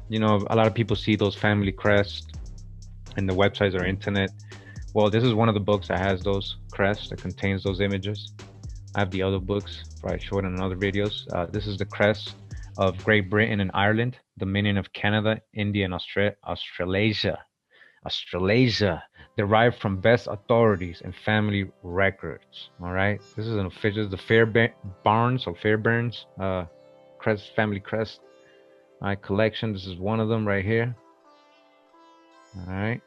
You know, a lot of people see those family crests in the websites or internet. Well, this is one of the books that has those crests, that contains those images. I have the other books, probably showed in other videos. This is the crest of Great Britain and Ireland, Dominion of Canada, India, and Australasia. Australasia, derived from best authorities and family records. All right, this is an official, the Fairbairns crest, family crest. All right, collection. This is one of them right here. All right,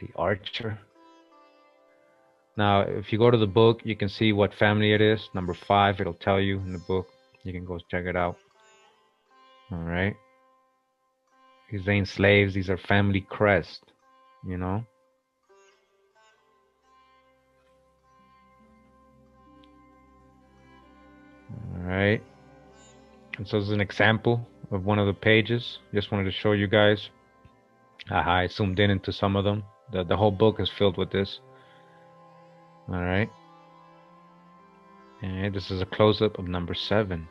the Archer. Now, if you go to the book, you can see what family it is. Number 5, it'll tell you in the book. You can go check it out. All right. These ain't slaves. These are family crest, you know. All right. And so this is an example of one of the pages. Just wanted to show you guys. I zoomed in into some of them. The whole book is filled with this. All right. And this is a close-up of number 7.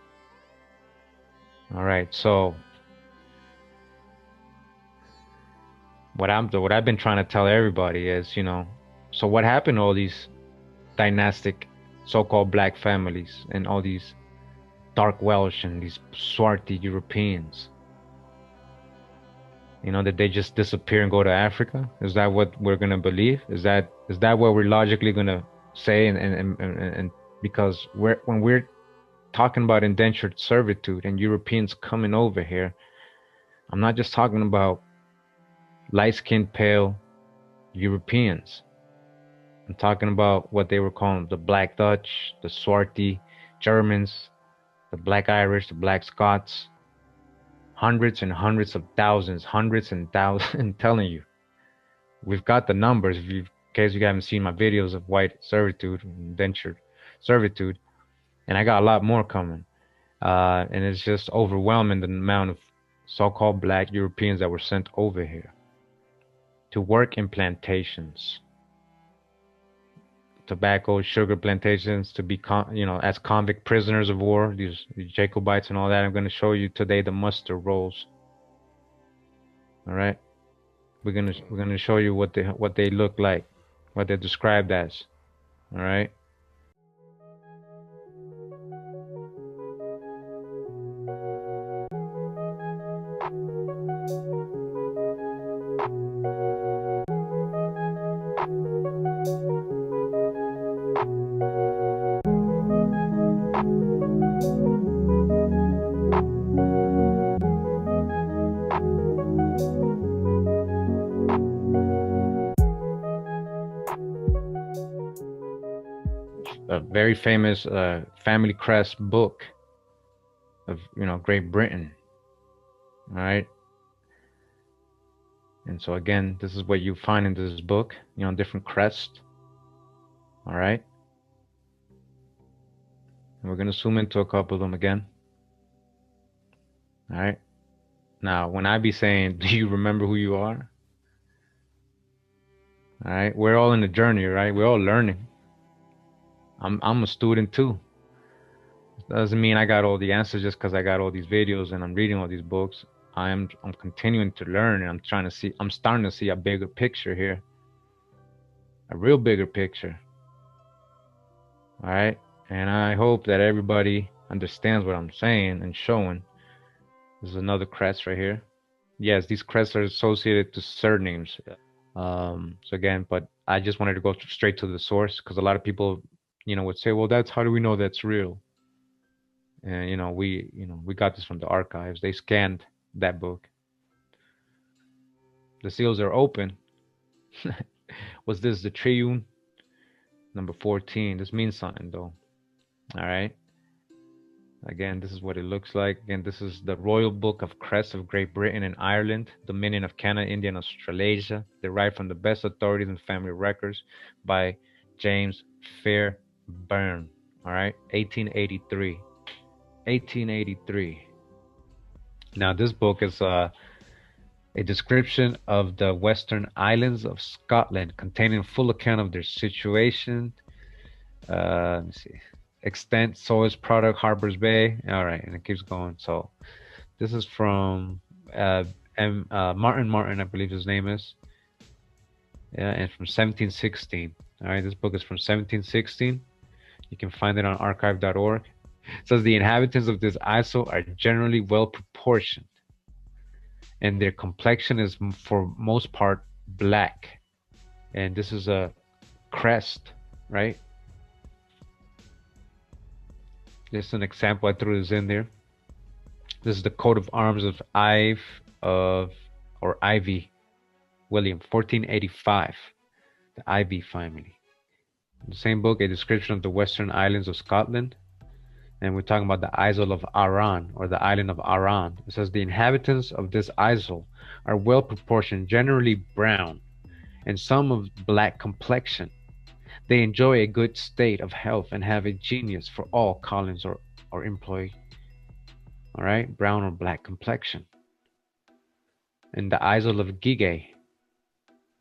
All right. So what I've been trying to tell everybody is, you know, so what happened to all these dynastic so-called black families and all these dark Welsh and these swarthy Europeans? You know, that they just disappear and go to Africa? Is that what we're gonna believe? Is that what we're logically gonna say? And because when we're talking about indentured servitude and Europeans coming over here, I'm not just talking about light-skinned, pale Europeans. I'm talking about what they were calling the Black Dutch, the Swarthy, Germans, the Black Irish, the Black Scots. Hundreds and hundreds of thousands, hundreds and thousands. I'm telling you, we've got the numbers. If you, in case you haven't seen my videos of white servitude, indentured servitude, and I got a lot more coming. And it's just overwhelming the amount of so-called black Europeans that were sent over here to work in plantations, tobacco, sugar plantations, to be, as convict prisoners of war, these Jacobites and all that. I'm going to show you today the muster rolls. All right, we're gonna show you what they look like, what they're described as. All right. A very famous family crest book of Great Britain. All right. And so again, this is what you find in this book, different crests. All right. And we're going to zoom into a couple of them again. All right. Now, when I be saying, do you remember who you are? All right. We're all in the journey, right? We're all learning. I'm a student too. Doesn't mean I got all the answers just because I got all these videos and I'm reading all these books. I'm continuing to learn, and I'm starting to see a bigger picture here. A real bigger picture. All right. And I hope that everybody understands what I'm saying and showing. This is another crest right here. Yes, these crests are associated to surnames. So again, but I just wanted to go straight to the source, because a lot of people, would say, well, how do we know that's real? And we got this from the archives. They scanned that book. The seals are open. Was this the Triune? Number 14. This means something though. All right. Again, this is what it looks like. Again, this is the Royal Book of Crests of Great Britain and Ireland, Dominion of Canada, India, and Australasia, derived from the best authorities and family records by James Fairbairn. All right, 1883. 1883. Now, this book is a description of the Western Islands of Scotland, containing a full account of their situation. Let me see. Extent, soils, product, Harper's Bay. All right, and it keeps going. So this is from Martin, I believe his name is. Yeah, and from 1716. All right, this book is from 1716. You can find it on archive.org. It says the inhabitants of this isle are generally well proportioned, and their complexion is for most part black. And this is a crest, right? This is an example. I threw this in there. This is the coat of arms of Ivy William, 1485. The Ivy family. In the same book, a description of the Western Islands of Scotland. And we're talking about the Isle of Arran, or the island of Arran. It says the inhabitants of this isle are well proportioned, generally brown, and some of black complexion. They enjoy a good state of health and have a genius for all callings or employ. All right, brown or black complexion. In the Isle of Gigay,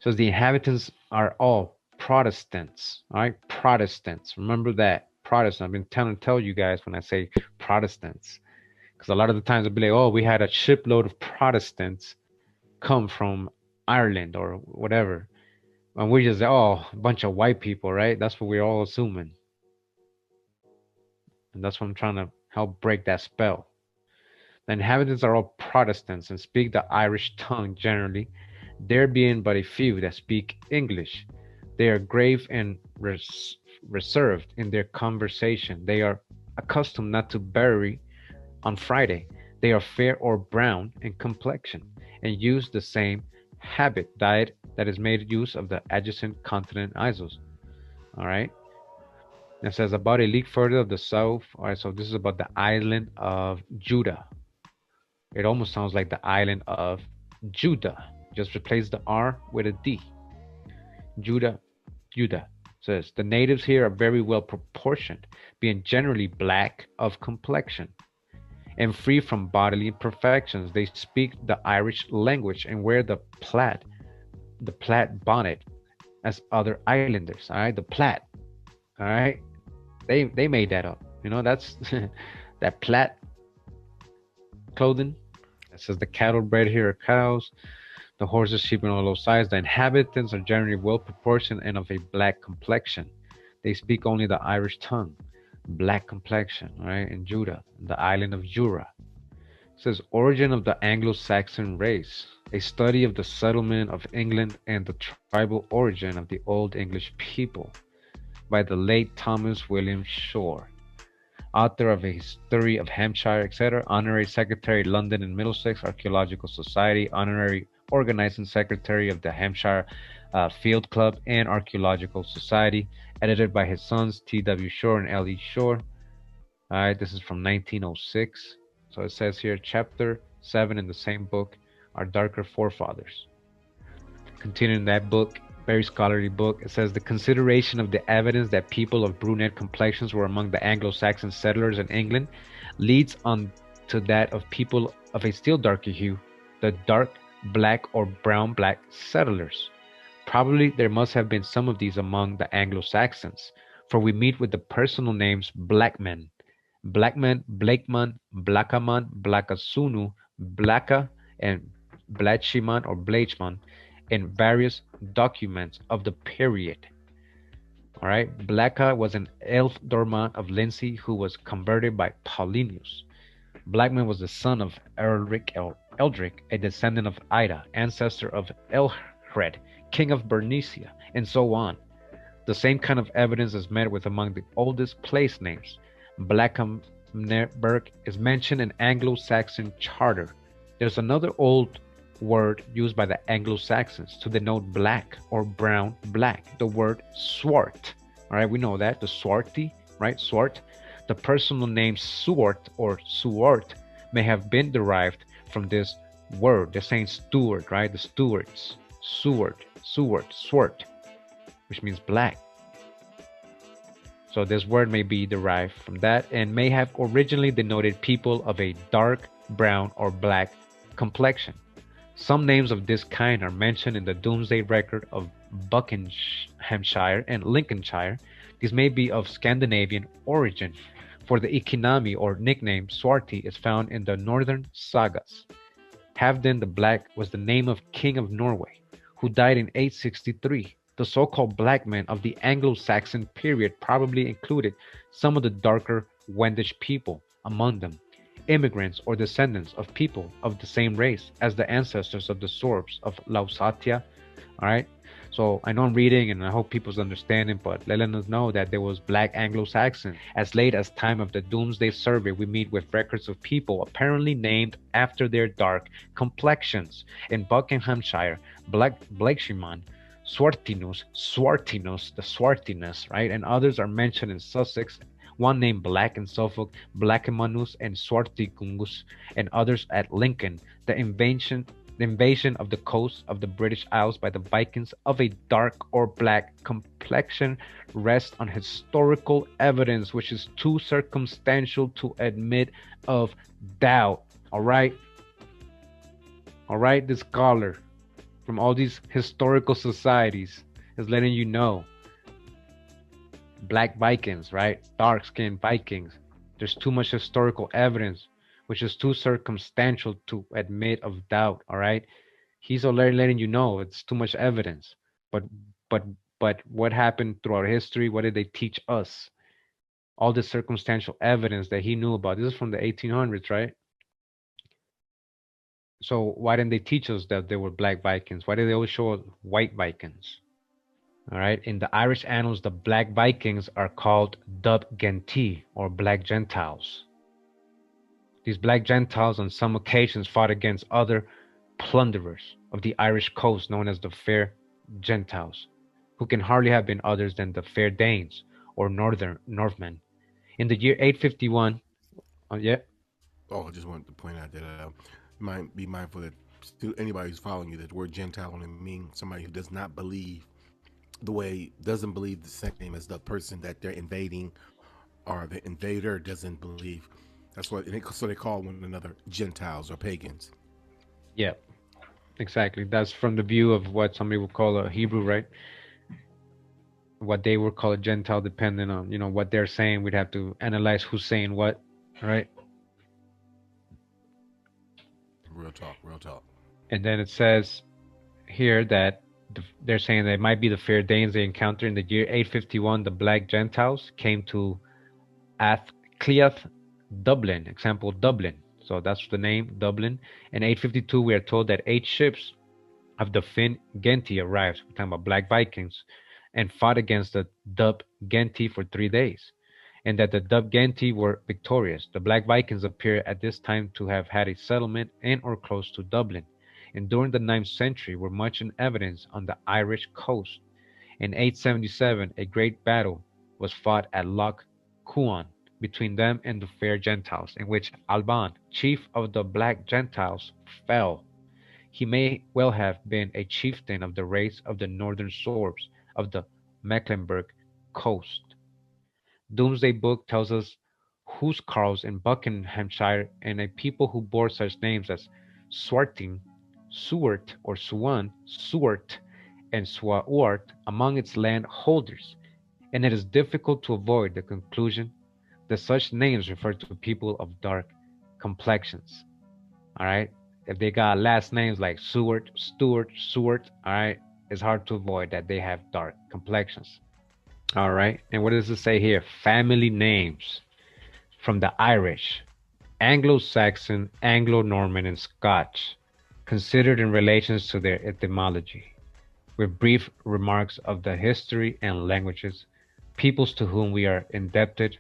says the inhabitants are all Protestants. All right, Protestants. Remember that, Protestant. I've been tell you guys when I say Protestants, because a lot of the times I'll be like, oh, we had a shipload of Protestants come from Ireland or whatever. And we just, a bunch of white people, right? That's what we're all assuming. And that's what I'm trying to help break that spell. The inhabitants are all Protestants and speak the Irish tongue generally, there being but a few that speak English. They are grave and reserved in their conversation. They are accustomed not to bury on Friday. They are fair or brown in complexion and use the same diet that is made use of the adjacent continent Isos. All right. It says about a league further of the south. All right, so this is about the island of Judah. It almost sounds like the island of Judah. Just replace the R with a D. Judah says the natives here are very well proportioned, being generally black of complexion and free from bodily imperfections. They speak the Irish language and wear the plaid bonnet as other islanders. All right, the plaid. All right, they made that up. You know, that's that plaid clothing. It says the cattle bred here are cows, the horses, sheep, and all those sides. The inhabitants are generally well proportioned and of a black complexion. They speak only the Irish tongue. Black complexion, right? In Judah, the island of Jura. It says origin of the Anglo-Saxon race, a study of the settlement of England and the tribal origin of the Old English people, by the late Thomas William Shore, author of a history of Hampshire, etc., honorary secretary, London and Middlesex Archaeological Society, honorary organizing secretary of the Hampshire Field Club and Archaeological Society, edited by his sons T.W. Shore and L.E. Shore. All right, this is from 1906. So it says here, chapter 7 in the same book, Our Darker Forefathers. Continuing that book, very scholarly book, it says the consideration of the evidence that people of brunette complexions were among the Anglo-Saxon settlers in England leads on to that of people of a still darker hue, the dark black or brown black settlers. Probably there must have been some of these among the Anglo-Saxons, for we meet with the personal names Blackman, Blakeman, Blackaman, Blackasunu, Blacka, and Blatchiman or Blachman in various documents of the period. All right, Blacka was an ealdorman of Lindsey who was converted by Paulinius. Blackman was the son of Eldric, a descendant of Ida, ancestor of Elhred, king of Bernicia, and so on. The same kind of evidence is met with among the oldest place names. Blackenberg is mentioned in Anglo-Saxon charter. There's another old word used by the Anglo-Saxons to denote black or brown black, the word swart. All right, we know that, the swarthy, right, swart. The personal name Swart or Suart may have been derived from this word. They're saying steward, right? The stewards. Swart, which means black. So this word may be derived from that and may have originally denoted people of a dark brown or black complexion. Some names of this kind are mentioned in the Domesday record of Buckinghamshire and Lincolnshire. These may be of Scandinavian origin, for the economy or nickname Swarthy is found in the northern sagas. Halfdan the Black was the name of King of Norway, who died in 863. The so-called black men of the Anglo-Saxon period probably included some of the darker Wendish people, among them immigrants or descendants of people of the same race as the ancestors of the Sorbs of Lausatia. All right, so I know I'm reading and I hope people's understanding, but letting us know that there was black Anglo-Saxon. As late as time of the Domesday Survey, we meet with records of people apparently named after their dark complexions. In Buckinghamshire, Blakeshiman, Swartinus, the swartiness, right? And others are mentioned in Sussex, one named Black in Suffolk, Blackemanus and Swartikungus, and others at Lincoln. The invasion of the coast of the British Isles by the Vikings of a dark or black complexion rests on historical evidence which is too circumstantial to admit of doubt. All right, this scholar from all these historical societies is letting you know black Vikings, right? Dark-skinned Vikings. There's too much historical evidence, which is too circumstantial to admit of doubt. All right, he's already letting you know it's too much evidence. But what happened throughout history? What did they teach us? All the circumstantial evidence that he knew about. This is from the 1800s, right? So why didn't they teach us that there were black Vikings? Why did they always show us white Vikings? All right, in the Irish annals, the black Vikings are called Dub Genti or black Gentiles. These black Gentiles on some occasions fought against other plunderers of the Irish coast known as the Fair Gentiles, who can hardly have been others than the fair Danes or northern Northmen. In the year 851, yeah, Oh, I just wanted to point out that you might be mindful that to anybody who's following you, that the word Gentile only means somebody who does not believe the way, doesn't believe the same as the person that they're invading, or the invader doesn't believe. That's what, so they call one another Gentiles or pagans. yeah, exactly. That's from the view of what somebody would call a Hebrew, right? What they would call a Gentile, depending on what they're saying. We'd have to analyze who's saying what, right? Real talk, real talk. And then it says here that they're saying that it might be the fair Danes they encountered in the year 851. The black Gentiles came to Athcliath, Dublin. Example, Dublin. So that's the name, Dublin. In 852, we are told that 8 ships of the Finn Genti arrived. We're talking about black Vikings, and fought against the Dub Genti for 3 days, and that the Dub Genti were victorious. The black Vikings appear at this time to have had a settlement in or close to Dublin, and during the 9th century were much in evidence on the Irish coast. In 877, a great battle was fought at Loch Cuan between them and the fair Gentiles, in which Alban, chief of the black Gentiles, fell. He may well have been a chieftain of the race of the northern Sorbs of the Mecklenburg coast. Domesday Book tells us housecarls in Buckinghamshire, and a people who bore such names as Swarting, Suart or Suan, Suart, and Swauart among its landholders, and it is difficult to avoid the conclusion that such names refer to people of dark complexions. All right, if they got last names like Seward, Stewart, Seward, all right, it's hard to avoid that they have dark complexions. All right, and what does it say here? Family names from the Irish, Anglo-Saxon, Anglo-Norman, and Scotch, considered in relations to their etymology, with brief remarks of the history and languages, peoples to whom we are indebted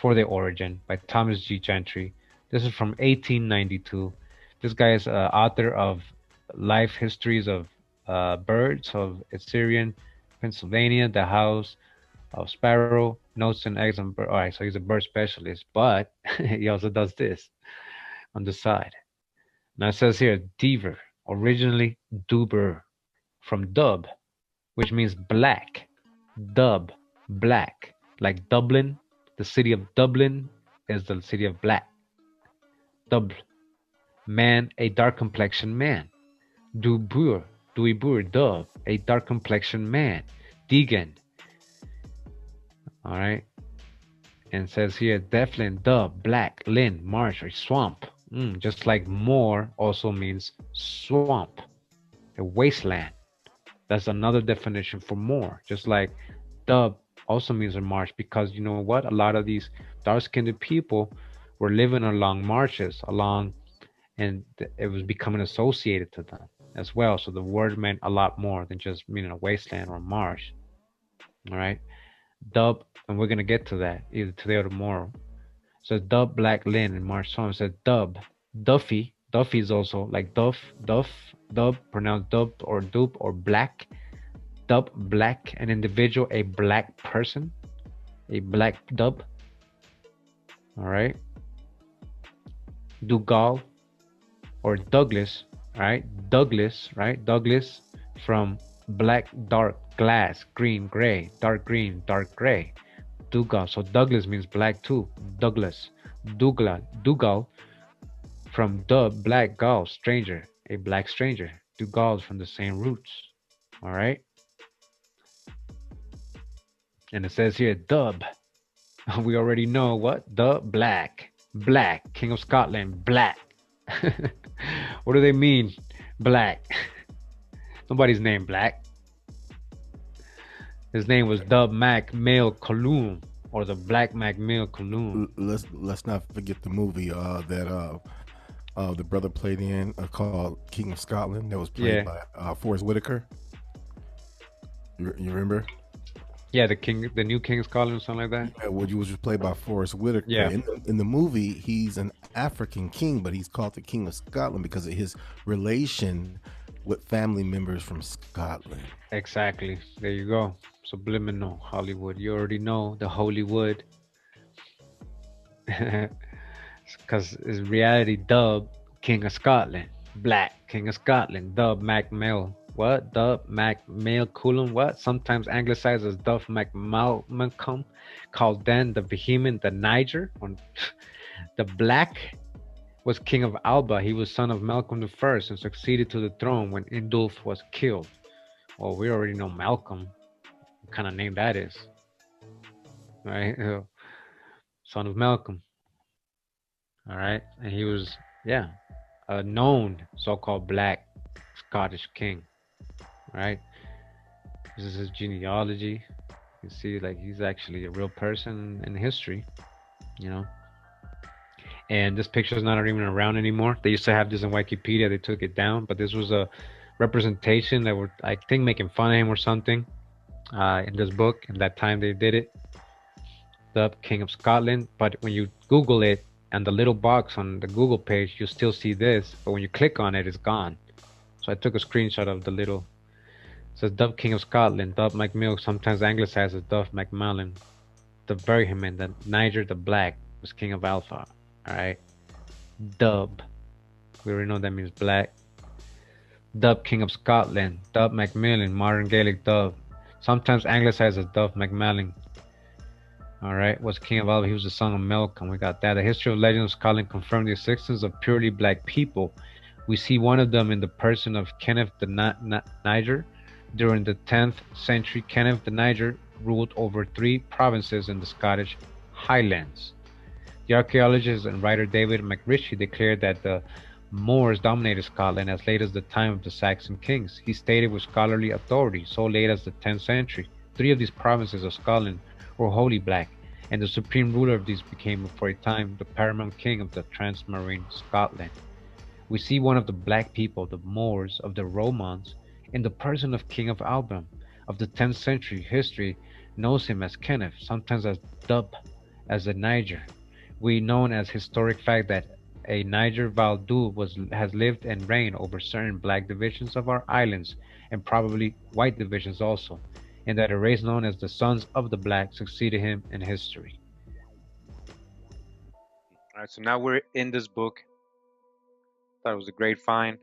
for their origin, by Thomas G. Gentry. This is from 1892. This guy is author of Life Histories of Birds of Assyrian, Pennsylvania, The House of Sparrow, Notes and Eggs on Bird. All right, so he's a bird specialist, but he also does this on the side. Now it says here, Deaver, originally Duber, from Dub, which means black. Dub, black. Like Dublin, the city of Dublin is the city of black. Dubl, man, a dark complexioned man. Dubur, Duibur, Dub, a dark complexioned man. Deegan, all right. And it says here, Deflin, Dub, black, Lin, marsh, or swamp. Just like moor also means swamp, a wasteland. That's another definition for moor. Just like dub also means a marsh, because you know what? A lot of these dark-skinned people were living along marshes, and it was becoming associated to them as well. So the word meant a lot more than just meaning a wasteland or a marsh. All right, dub, and we're gonna get to that either today or tomorrow. So dub, black, lin, and marsh swamp. So dub, Duffy. Duffy is also like dub, pronounced dub or dupe, or black. Dub, black, an individual, a black person, a black dub. All right. Dougal or Douglas, right? Douglas, right? Douglas, from black, dark, glass, green, gray, dark green, dark gray. Dougal. So Douglas means black too. Douglas. Dougal, from dub, black, gal, stranger, a black stranger. Dougal's from the same roots. All right. And it says here, dub. We already know what? The black. Black. King of Scotland. Black. What do they mean? Black. Nobody's named Black. His name was Dub Mac Mail Colum, or the Black Mac Mail Colum. Let's not forget the movie that the brother played in called King of Scotland, that was played by Forrest Whitaker. You remember? Yeah, the new King of Scotland, or something like that. Yeah, which was played by Forrest Whitaker. Yeah. In the movie, he's an African king, but he's called the King of Scotland because of his relation with family members from Scotland. Exactly. There you go. Subliminal Hollywood. You already know the Hollywood. Because it's reality dub King of Scotland. Black King of Scotland. Dub Mac Mill. What? Dub Mac Mill Coulon. What? Sometimes anglicized as Duff Malcolm. Called then the Vehement, the Niger. On the Black was king of Alba. He was son of Malcolm I and succeeded to the throne when Indulf was killed. Well, we already know Malcolm. What kind of name that is, right? Son of Malcolm. All right, and he was, yeah, a known so-called black Scottish king. All right, this is his genealogy. You see, like he's actually a real person in history, you know. And this picture is not even around anymore. They used to have this in Wikipedia. They took it down, but this was a representation that were, I think, making fun of him or something in this book. And that time they did it, the King of Scotland. But when you Google it and the little box on the Google page, you still see this. But when you click on it, it's gone. So I took a screenshot of the little. It says Dub King of Scotland, Dub MacMilk, sometimes anglicized as Duff MacMallan. The Vehement, the Niger the Black was King of Alpha. All right, Dub. We already know that means black. Dub King of Scotland, Dub Macmillan, modern Gaelic Dub, sometimes anglicized as Dub Macmillan. All right, was King of Alba. He was the son of Malcolm. We got that. The history of legend of Scotland confirmed the existence of purely black people. We see one of them in the person of Kenneth the Niger. During the 10th century, Kenneth the Niger ruled over 3 provinces in the Scottish Highlands. The archaeologist and writer David McRitchie declared that the Moors dominated Scotland as late as the time of the Saxon kings. He stated with scholarly authority, so late as the 10th century, 3 of these provinces of Scotland were wholly black, and the supreme ruler of these became, for a time, the paramount king of the transmarine Scotland. We see one of the black people, the Moors of the Romans, in the person of King of Alba of the 10th century. History knows him as Kenneth, sometimes as Dub, as the Niger. We know as historic fact that a Niger Valdu has lived and reigned over certain black divisions of our islands, and probably white divisions also, and that a race known as the Sons of the Black succeeded him in history. All right, so now we're in this book. Thought it was a great find.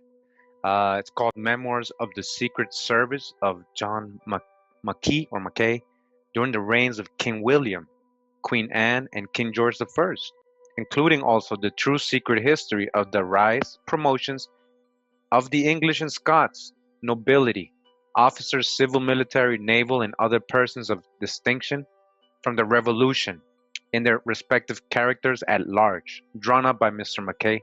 It's called Memoirs of the Secret Service of John Mackay during the reigns of King William, Queen Anne, and King George I, including also the true secret history of the rise, promotions of the English and Scots nobility, officers, civil, military, naval, and other persons of distinction from the Revolution in their respective characters at large, drawn up by Mr. Mackay,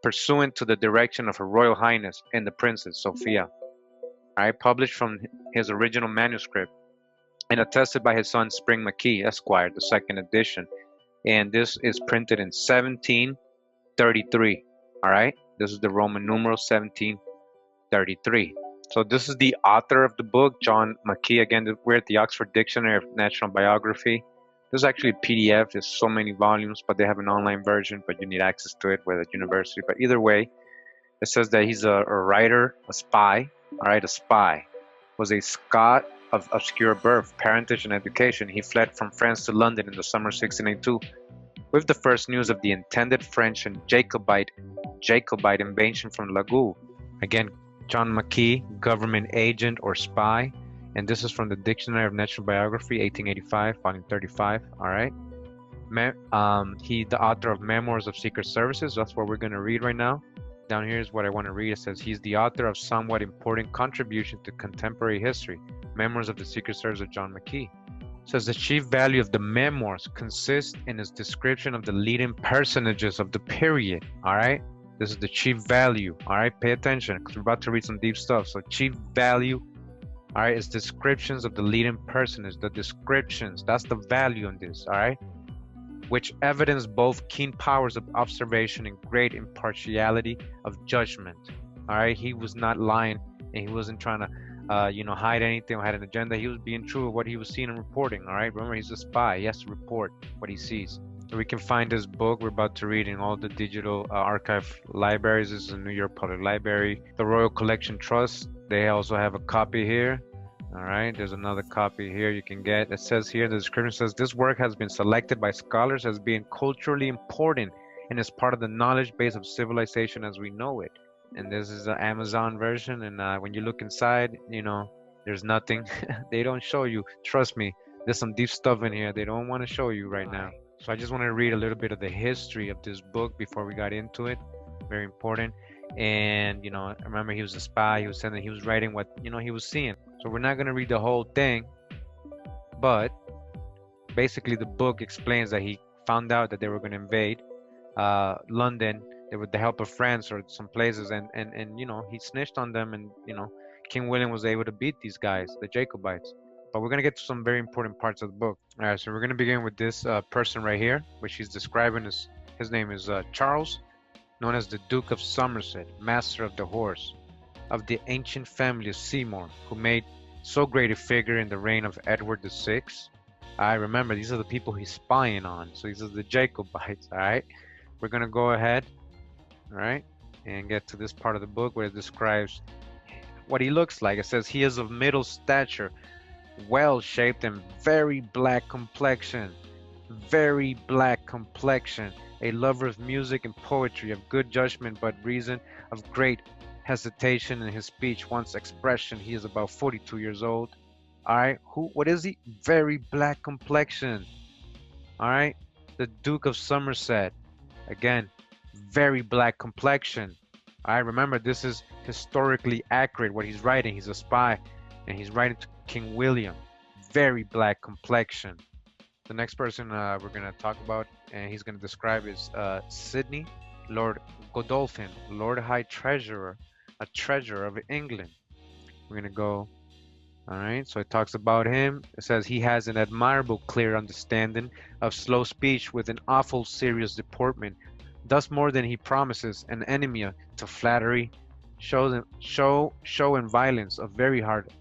pursuant to the direction of Her Royal Highness and the Princess Sophia. Published from his original manuscript and attested by his son Spring Mackay, Esquire, the second edition. And this is printed in 1733. All right, this is the Roman numeral 1733. So this is the author of the book, John Mackay. Again, we're at the Oxford Dictionary of National Biography. This is actually a PDF. There's so many volumes, but they have an online version, but you need access to it with a university. But either way, it says that he's a writer, a spy. All right, a spy. Was a Scot of obscure birth, parentage, and education. He fled from France to London in the summer of 1682 with the first news of the intended French and Jacobite invasion from Lagoux. Again, John Mackay, government agent or spy. And this is from the Dictionary of National Biography, 1885, volume 35. All right. He, the author of Memoirs of Secret Services. That's what we're going to read right now. Down here is what I want to read. It says he's the author of somewhat important contribution to contemporary history, Memoirs of the Secret Service of John Mackay. It says the chief value of the memoirs consists in its description of the leading personages of the period. All right. This is the chief value. All right. Pay attention because we're about to read some deep stuff. So chief value. All right, it's descriptions of the leading personage, the descriptions, that's the value in this, all right? Which evidence both keen powers of observation and great impartiality of judgment, all right? He was not lying and he wasn't trying to, hide anything or had an agenda. He was being true of what he was seeing and reporting, all right? Remember, he's a spy. He has to report what he sees. So we can find this book we're about to read in all the digital archive libraries. This is the New York Public Library. The Royal Collection Trust, they also have a copy here. All right, there's another copy here you can get. It says here, the description says, this work has been selected by scholars as being culturally important and is part of the knowledge base of civilization as we know it. And this is the Amazon version. And when you look inside, you know, there's nothing. They don't show you. Trust me, there's some deep stuff in here they don't want to show you right now. So I just want to read a little bit of the history of this book before we got into it. Very important. And, you know, I remember he was a spy. He was saying that he was writing what, you know, he was seeing. So we're not going to read the whole thing. But basically the book explains that he found out that they were going to invade London with the help of France or some places. And, you know, he snitched on them. And, you know, King William was able to beat these guys, the Jacobites. But we're going to get to some very important parts of the book. All right, so we're going to begin with this person right here, which he's describing as, his name is Charles, known as the Duke of Somerset, master of the horse, of the ancient family of Seymour, who made so great a figure in the reign of Edward VI. I remember, these are the people he's spying on. So these are the Jacobites, all right? We're going to go ahead, all right, and get to this part of the book where it describes what he looks like. It says, he is of middle stature, well-shaped and very black complexion, a lover of music and poetry, of good judgment but reason, of great hesitation in his speech, wants expression. He is about 42 years old. All right, what is he? Very black complexion. All right, the Duke of Somerset, again, very black complexion. All right, remember, this is historically accurate what he's writing. He's a spy and he's writing to King William. Very black complexion. The next person we're going to talk about and he's going to describe is Sidney, Lord Godolphin, Lord High Treasurer, a treasurer of England. We're going to go, all right, so it talks about him. It says he has an admirable clear understanding of slow speech with an awful serious deportment, thus more than he promises, an enemy to flattery, show and violence of very hard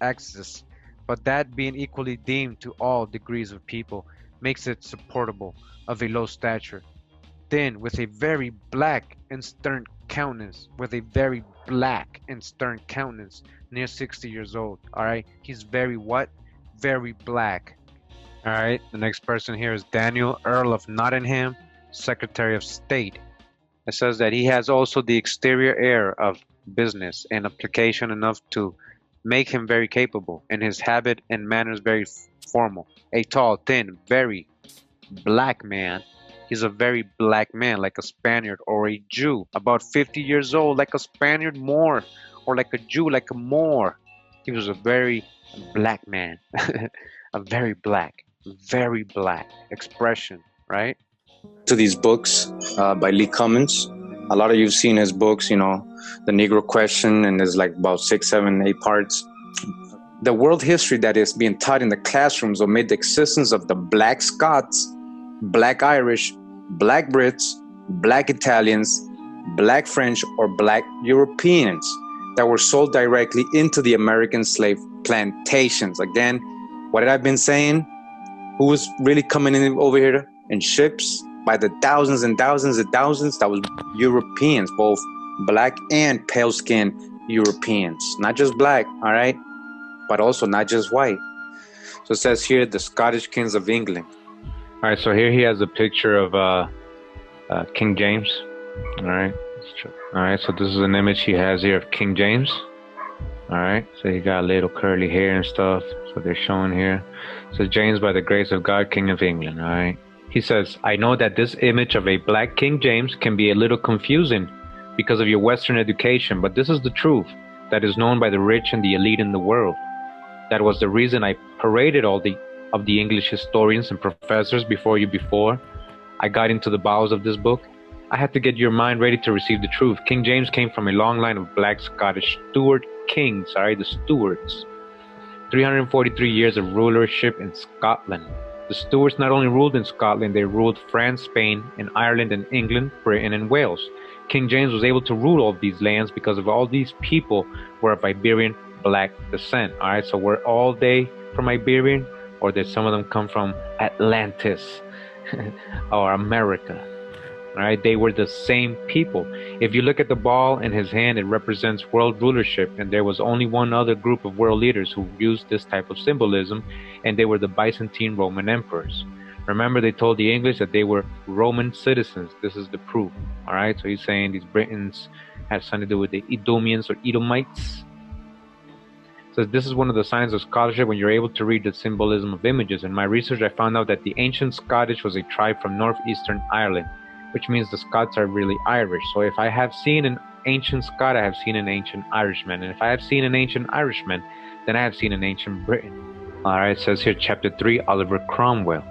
access, but that being equally deemed to all degrees of people, makes it supportable, of a low stature, thin, with a very black and stern countenance, near 60 years old. All right, he's very what? Very black. All right, the next person here is Daniel, Earl of Nottingham, Secretary of State. It says that he has also the exterior air of business and application enough to make him very capable, and his habit and manners very formal. A tall, thin, very black man. He's a very black man, like a Spaniard or a Jew, about 50 years old, like a Spaniard more, or like a Jew, like a Moor. He was a very black man, a very black expression, right? To these books by Lee Cummins. A lot of you've seen his books, you know, The Negro Question, and there's like about 6, 7, 8 parts. The world history that is being taught in the classrooms omit the existence of the Black Scots, Black Irish, Black Brits, Black Italians, Black French, or Black Europeans that were sold directly into the American slave plantations. Again, what I've been saying, who was really coming in over here in ships by the thousands and thousands and thousands? That was Europeans, both black and pale skinned Europeans, not just black, all right, but also not just white. So it says here, the Scottish kings of England. All right, so here he has a picture of King James. All right, so this is an image he has here of King James. All right, so he got a little curly hair and stuff. So they're showing here. So James, by the grace of God, King of England. All right. He says, I know that this image of a black King James can be a little confusing because of your Western education, but this is the truth that is known by the rich and the elite in the world. That was the reason I paraded all of the English historians and professors before I got into the bowels of this book. I had to get your mind ready to receive the truth. King James came from a long line of black Scottish Stuart kings, the Stuarts. 343 years of rulership in Scotland. The Stuarts not only ruled in Scotland, they ruled France, Spain, and Ireland, and England, Britain, and Wales. King James was able to rule all of these lands because of all these people were of Iberian black descent. All right, so were all they from Iberian, or did some of them come from Atlantis? or America. All right, they were the same people. If you look at the ball in his hand, it represents world rulership, and there was only one other group of world leaders who used this type of symbolism, and they were the Byzantine Roman emperors. Remember, they told the English that they were Roman citizens. This is the proof. All right, so he's saying these Britons have something to do with the Edomians or Edomites. So this is one of the signs of scholarship when you're able to read the symbolism of images. In my research, I found out that the ancient Scottish was a tribe from northeastern Ireland, which means the Scots are really Irish. So if I have seen an ancient Scot, I have seen an ancient Irishman. And if I have seen an ancient Irishman, then I have seen an ancient Briton. All right, it says here, chapter 3, Oliver Cromwell.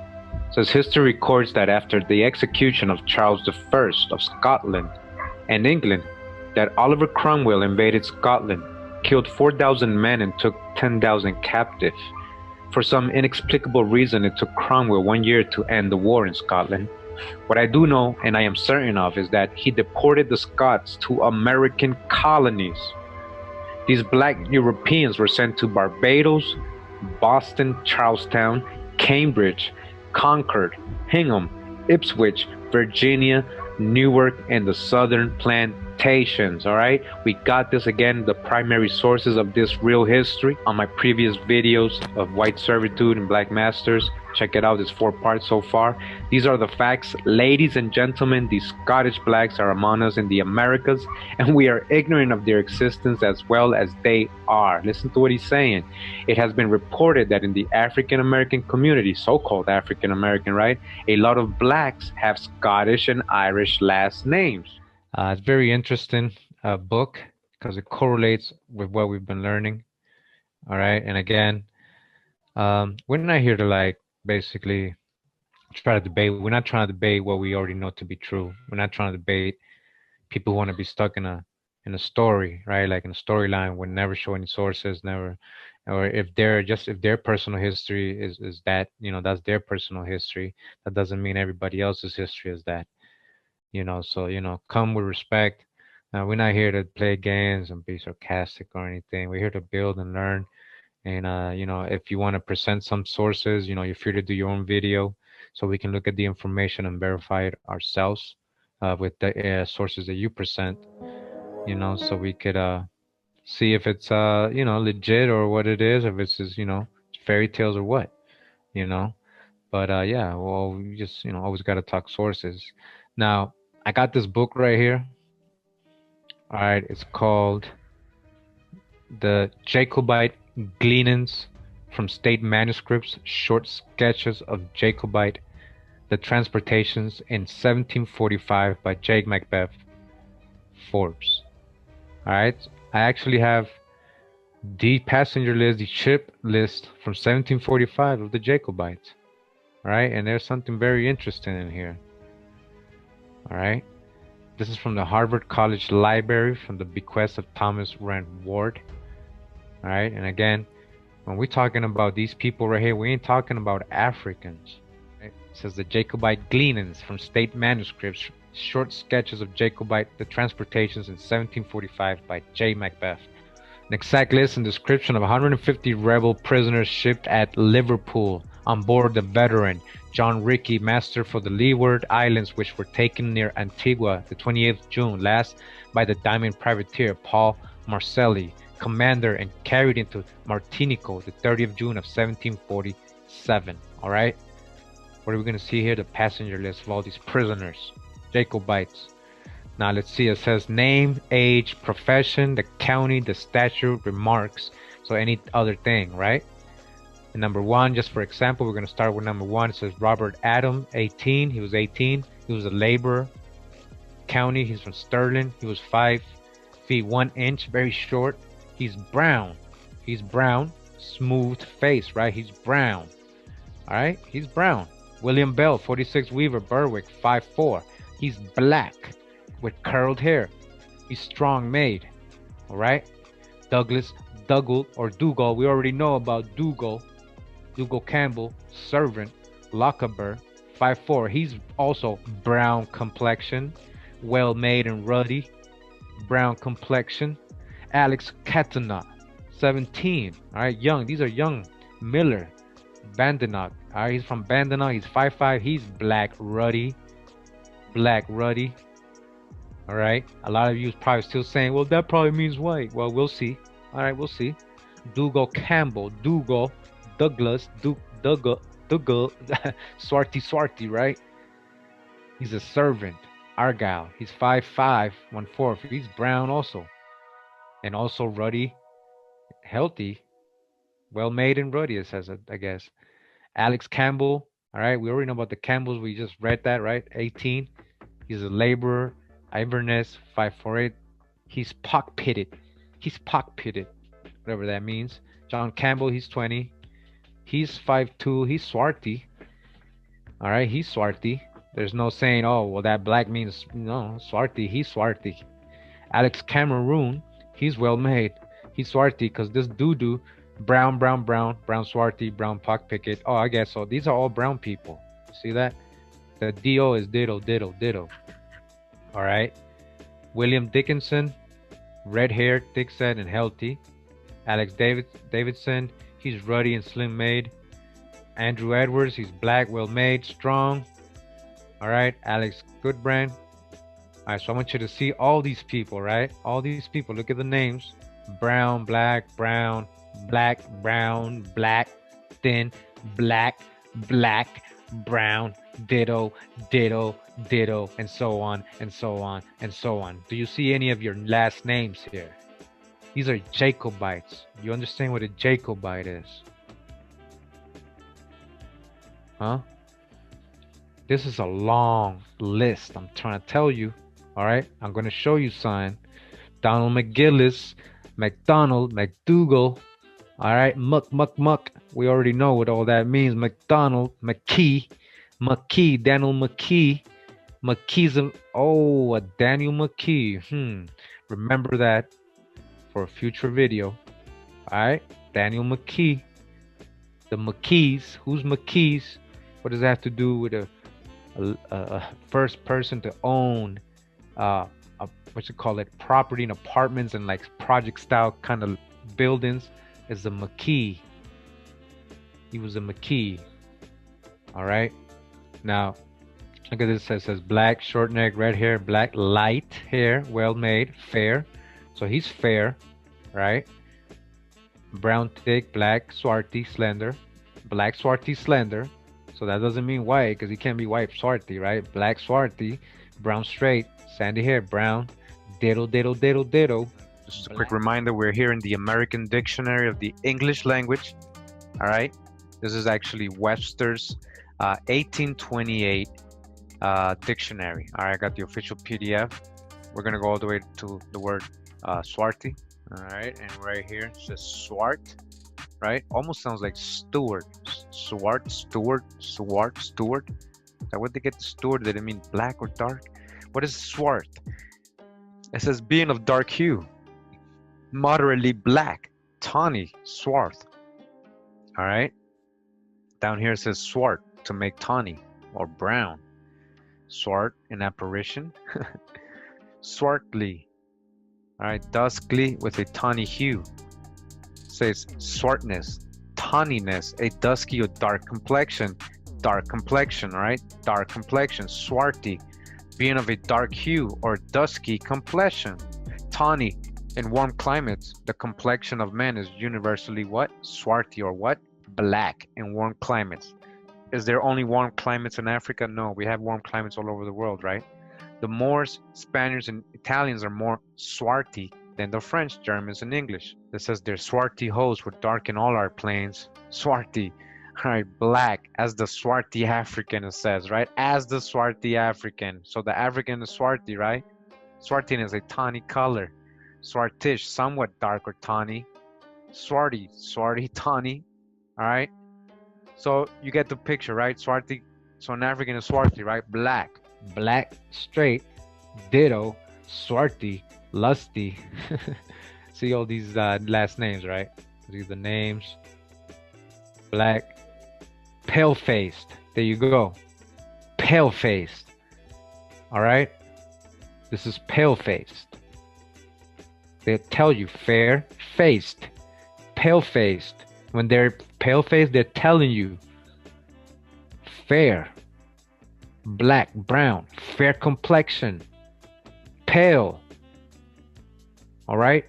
It says, history records that after the execution of Charles I of Scotland and England, that Oliver Cromwell invaded Scotland, killed 4,000 men and took 10,000 captive. For some inexplicable reason, it took Cromwell 1 year to end the war in Scotland. What I do know, and I am certain of, is that he deported the Scots to American colonies. These black Europeans were sent to Barbados, Boston, Charlestown, Cambridge, Concord, Hingham, Ipswich, Virginia, Newark, and the southern plantations. All right, we got this again, the primary sources of this real history on my previous videos of white servitude and black masters. Check it out, it's 4 parts so far. These are the facts. Ladies and gentlemen, these Scottish blacks are among us in the Americas, and we are ignorant of their existence as well as they are. Listen to what he's saying. It has been reported that in the African American community, so-called African American, right, a lot of blacks have Scottish and Irish last names. It's very interesting book because it correlates with what we've been learning. All right, and again, we're not here to like basically try to debate. We're not trying to debate what we already know to be true. We're not trying to debate people who want to be stuck in a story, right? Like in a storyline, would never show any sources, never, or if their personal history is that, you know, that's their personal history. That doesn't mean everybody else's history is that, you know. So, you know, come with respect. We're not here to play games and be sarcastic or anything. We're here to build and learn. And, you know, if you want to present some sources, you know, you're free to do your own video so we can look at the information and verify it ourselves with the sources that you present, you know, so we could see if it's, you know, legit or what it is, if it's just, you know, fairy tales or what, you know. But yeah, well, we just, you know, always got to talk sources. Now, I got this book right here. All right, it's called The Jacobite Gleanings from State Manuscripts, Short Sketches of Jacobite, The Transportations in 1745 by J. Macbeth Forbes. All right, I actually have the passenger list, the ship list from 1745 of the Jacobites. All right, and there's something very interesting in here. All right, this is from the Harvard College Library from the bequest of Thomas Rand Ward. All right, and again, when we're talking about these people right here, we ain't talking about Africans. Right? It says the Jacobite Gleanings from State Manuscripts, Short Sketches of Jacobite, The Transportations in 1745 by J. Macbeth. An exact list and description of 150 rebel prisoners shipped at Liverpool on board the veteran John Rickey, master for the Leeward Islands, which were taken near Antigua the 28th June last by the diamond privateer Paul Marcelli, commander, and carried into Martinico the 30th June of 1747. All right, what are we going to see here? The passenger list of all these prisoners, Jacobites. Now let's see, it says name, age, profession, the county, the statute, remarks, so any other thing, right? And number 1, just for example, we're going to start with number 1. It says Robert Adam, 18. He was 18. He was a laborer. County, he's from Stirling. He was 5 feet 1 inch, very short. He's brown. He's brown, smooth face, right? He's brown. All right, he's brown. William Bell, 46 Weaver, Berwick, 5'4". He's black with curled hair. He's strong made. All right. Douglas Dougal or Dougal, we already know about Dougal. Dougal Campbell, servant, Lochaber, 5'4". He's also brown complexion, well made and ruddy. Brown complexion. Alex Catana, 17. All right, young. These are young. Miller, Bandenoch, All right, he's from Bandana. He's 5'5". He's black, ruddy. Black, ruddy. All right. A lot of you is probably still saying, well, that probably means white. Well, we'll see. All right, we'll see. Dougal Campbell. Dougal. Douglas. Dougal. Swarthy, right? He's a servant. Argyle. He's 5'5", 1/4. He's brown also. And also ruddy, healthy, well made and ruddy, it says it, I guess. Alex Campbell. All right, we already know about the Campbells. We just read that, right? 18. He's a laborer. Inverness, 5'48". He's pock-pitted. He's pock-pitted, whatever that means. John Campbell, he's 20. He's 5'2". He's swarthy. All right, he's swarthy. There's no saying, oh, well, that black means, no, swarthy. He's swarthy. Alex Cameroon, he's well made. He's swarthy because this doo-doo, brown, swarthy, brown pock-picket. Oh, I guess so. These are all brown people. See that? The D-O is ditto. All right. William Dickinson, red hair, thick set, and healthy. Alex Davidson, he's ruddy and slim made. Andrew Edwards, he's black, well made, strong. All right. Alex Goodbrand. All right. So I want you to see all these people, right? All these people. Look at the names: brown, black, brown, thin, black, brown, ditto, and so on. Do you see any of your last names here? These are Jacobites. You understand what a Jacobite is? Huh? This is a long list. I'm trying to tell you. All right? I'm going to show you sign. Donald McGillis, McDonald, McDougal. All right? Muck. We already know what all that means. McDonald, McKee, Daniel McKee. McKee's a Daniel McKee. Remember that for a future video. All right? Daniel McKee. The McKees. Who's McKees? What does that have to do with a first person to own property and apartments and like project style kind of buildings? Is the McKee. He was a McKee. All right. Now look at this. It says black, short neck, red hair, black, light hair, well made, fair. So he's fair, right? Brown, thick, black, swarthy, slender. Black, swarthy, slender. So that doesn't mean white, because he can't be white swarthy, right? Black swarthy, brown straight, sandy hair, brown, ditto. Just a quick reminder, we're here in the American Dictionary of the English language. All right. This is actually Webster's 1828 dictionary. All right, I got the official PDF. We're gonna go all the way to the word swarthy. All right, and right here it says swart. Right? Almost sounds like steward. Steward. Is that what they get the steward? Did it mean black or dark? What is swart? It says being of dark hue, moderately black, tawny, swarth. All right. Down here it says swart, to make tawny or brown. Swart, an apparition. Swartly. All right, duskly with a tawny hue. Says swartness, tawniness, a dusky or dark complexion. All right? Dark complexion, swarthy, being of a dark hue or dusky complexion. Tawny, in warm climates, the complexion of men is universally what? Swarthy or what? Black in warm climates. Is there only warm climates in Africa? No, we have warm climates all over the world, right? The Moors, Spaniards, and Italians are more swarthy than the French, Germans, and English. This says their swarthy hosts would darken all our plains. Swarthy. All right, black, as the swarthy African, it says, right? As the swarthy African. So the African is swarthy, right? Swarthy is a tawny color. Swartish, somewhat dark or tawny. Swarthy, tawny. All right? So you get the picture, right? Swarthy. So an African is swarthy, right? Black, straight, ditto, swarthy, lusty. See all these last names, right? These are the names. Black, pale-faced. There you go. Pale-faced. All right? This is pale-faced. They tell you fair-faced, pale-faced. When they're pale-faced, they're telling you fair, black, brown, fair complexion, pale. All right.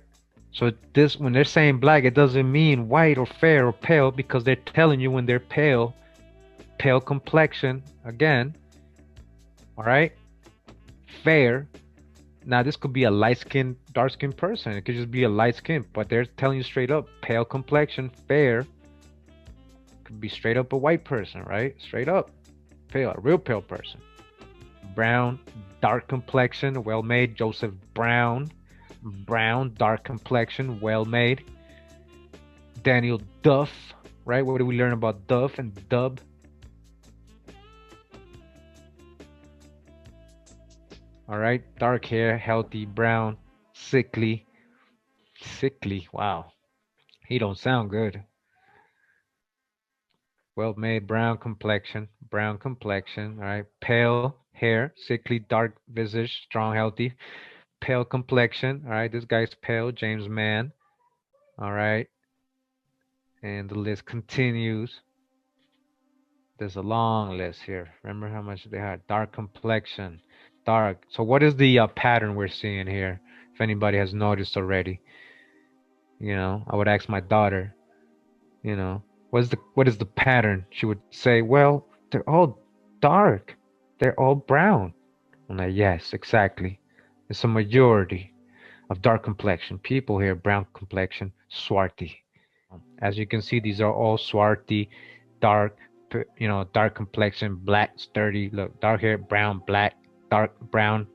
So this, when they're saying black, it doesn't mean white or fair or pale, because they're telling you when they're pale, pale complexion again. All right. Fair. Now this could be a light-skinned, dark-skinned person. It could just be a light skin, but they're telling you straight up, pale complexion, fair. Could be straight up a white person, right? Straight up, pale, a real pale person. Brown, dark complexion, well made. Joseph Brown, brown, dark complexion, well made. Daniel Duff, right? What do we learn about Duff and Dub? All right, dark hair, healthy, brown, sickly. Sickly, wow. He don't sound good. Well made, brown complexion, all right. Pale hair, sickly, dark visage, strong, healthy. Pale complexion, all right. This guy's pale, James Mann, all right. And the list continues. There's a long list here. Remember how much they had? Dark complexion, dark. So what is the pattern we're seeing here? If anybody has noticed already, you know, I would ask my daughter, you know, what is the pattern? She would say, well, they're all dark. They're all brown. I'm like, yes, exactly. It's a majority of dark complexion people here, brown complexion, swarthy. As you can see, these are all swarthy, dark, you know, dark complexion, black, sturdy. Look, dark hair, brown, black, dark brown,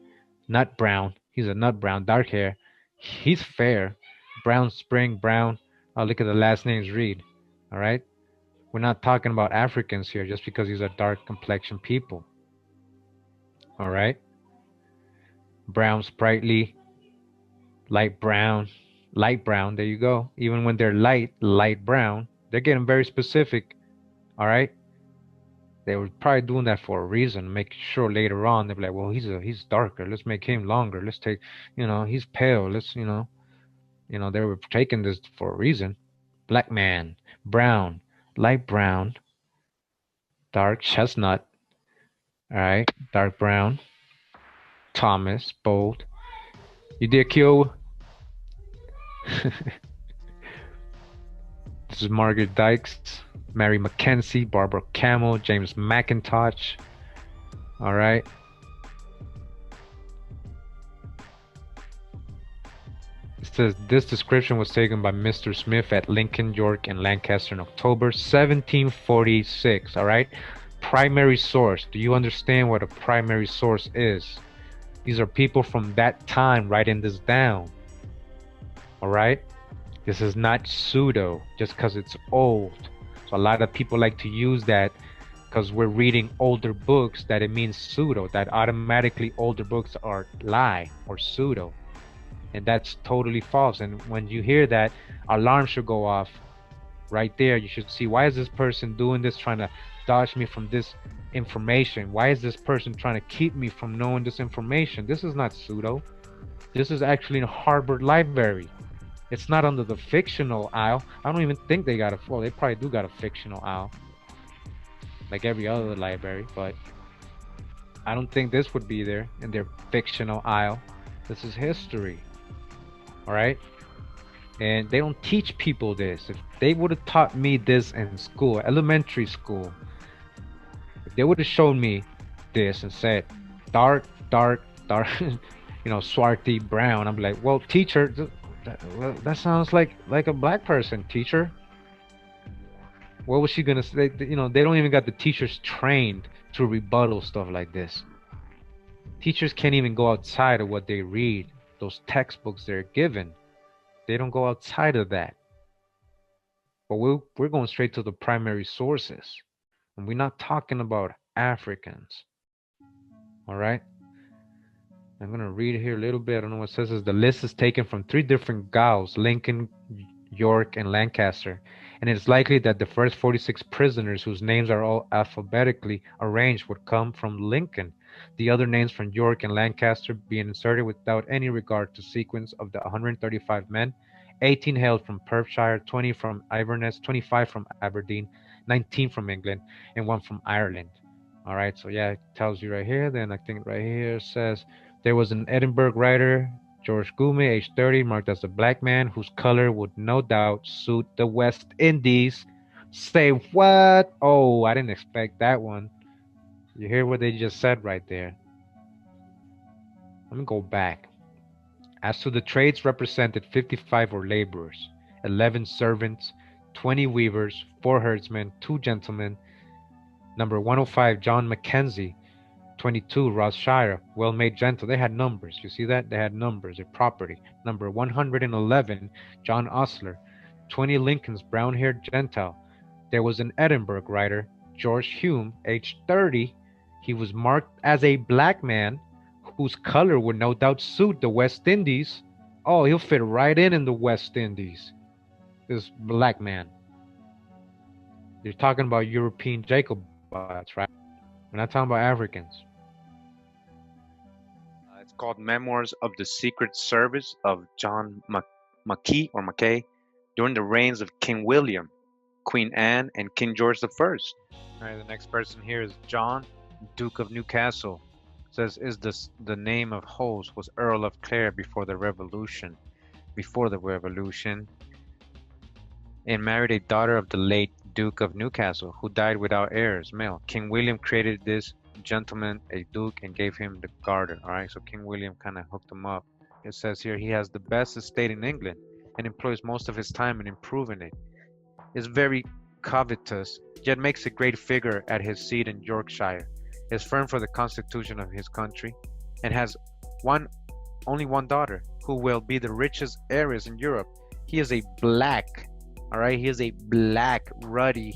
nut brown. He's a nut brown, dark hair. He's fair, brown, spring, brown. Oh, look at the last names read. All right. We're not talking about Africans here just because these are dark complexion people. All right. Brown, sprightly, light brown, there you go. Even when they're light brown, they're getting very specific. All right. They were probably doing that for a reason, make sure later on they'll be like, well, he's darker, let's make him longer. Let's take, you know, he's pale. Let's, you know, they were taking this for a reason. Black man, brown, light brown, dark chestnut. All right, dark brown. Thomas, bold. You did kill. This is Margaret Dykes, Mary Mackenzie, Barbara Camel, James McIntosh. All right. It says this description was taken by Mr. Smith at Lincoln, York, and Lancaster in October 1746. All right. Primary source. Do you understand what a primary source is? These are people from that time writing this down. All right. This is not pseudo just because it's old. So a lot of people like to use that because we're reading older books that it means pseudo, that automatically older books are lie or pseudo. And that's totally false. And when you hear that, alarm should go off right there. You should see, why is this person doing this, trying to dodge me from this information? Why is this person trying to keep me from knowing this information? This is not pseudo. This is actually in Harvard Library. It's not under the fictional aisle. I don't even think they got a, well, they probably do got a fictional aisle, like every other library, but I don't think this would be there in their fictional aisle. This is history. All right. And they don't teach people this. If they would have taught me this in school, elementary school, if they would have shown me this and said dark, you know, swarthy, brown, I'm like, well, teacher, that sounds like a black person, teacher. What was she gonna say? You know, they don't even got the teachers trained to rebuttal stuff like this. Teachers can't even go outside of what they read, those textbooks they're given. They don't go outside of that. But we're going straight to the primary sources. And we're not talking about Africans. All right. I'm going to read here a little bit. I don't know what it says. The list is taken from 3 different Gaos, Lincoln, York, and Lancaster. And it's likely that the first 46 prisoners, whose names are all alphabetically arranged, would come from Lincoln. The other names from York and Lancaster being inserted without any regard to sequence of the 135 men, 18 hailed from Perthshire, 20 from Inverness, 25 from Aberdeen, 19 from England, and 1 from Ireland. All right, so yeah, it tells you right here. Then I think right here says there was an Edinburgh writer, George Gume, age 30, marked as a black man whose color would no doubt suit the West Indies. Say what? Oh, I didn't expect that one. You hear what they just said right there? Let me go back. As to the trades represented, 55 were laborers, 11 servants, 20 weavers, 4 herdsmen, 2 gentlemen. Number 105, John Mackenzie. 22, Ross Shire, well-made gentle. They had numbers. You see that? They had numbers, their property. Number 111, John Osler. 20, Lincoln's brown-haired Gentile. There was an Edinburgh writer, George Hume, age 30. He was marked as a black man whose color would no doubt suit the West Indies. Oh, he'll fit right in the West Indies. This black man. You're talking about European Jacobites, right? We're not talking about Africans. It's called Memoirs of the Secret Service of John Mackay during the reigns of King William, Queen Anne, and King George I. All right, the next person here is John, Duke of Newcastle. It says, is this the name of host was Earl of Clare before the Revolution. And married a daughter of the late Duke of Newcastle, who died without heirs male. King William created this gentleman a duke and gave him the garter. All right, so King William kind of hooked him up. It says here he has the best estate in England and employs most of his time in improving it. Is very covetous, yet makes a great figure at his seat in Yorkshire. Is firm for the constitution of his country, and has only one daughter, who will be the richest heiress in Europe. He is a black, all right, he is a black, ruddy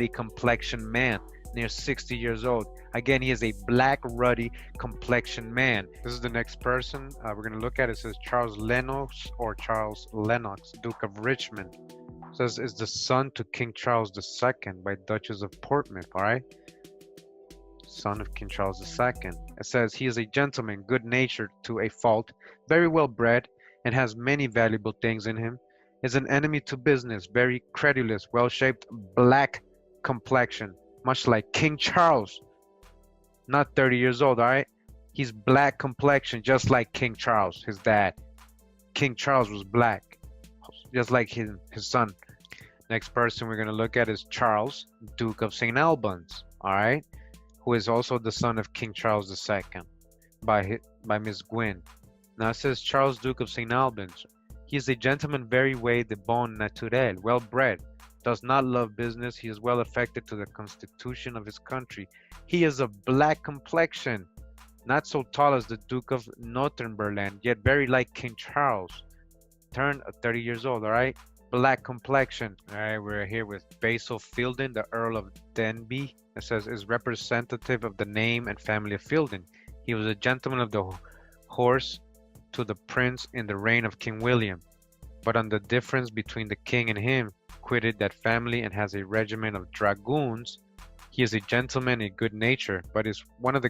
complexion man, near 60 years old. Again, he is a black, ruddy complexion man. This is the next person we're going to look at. It says Charles Lennox, Duke of Richmond. It says is the son to King Charles II by Duchess of Portsmouth. All right, son of King Charles II. It says he is a gentleman, good-natured to a fault, very well bred, and has many valuable things in him. Is an enemy to business, very credulous, well-shaped, black complexion, much like King Charles. Not 30 years old, all right? He's black complexion, just like King Charles, his dad. King Charles was black, just like his son. Next person we're going to look at is Charles, Duke of St. Albans, all right? Who is also the son of King Charles II by Miss Gwynn. Now it says Charles, Duke of St. Albans. He is a gentleman very way de bon naturel, well bred, does not love business. He is well affected to the constitution of his country. He is of black complexion, not so tall as the Duke of Northumberland, yet very like King Charles. Turned 30 years old, all right? Black complexion. All right, we're here with Basil Fielding, the Earl of Denbigh. It says is representative of the name and family of Fielding. He was a gentleman of the horse to the prince in the reign of King William, but on the difference between the king and him, quitted that family and has a regiment of dragoons. He is a gentleman in good nature, but is one of the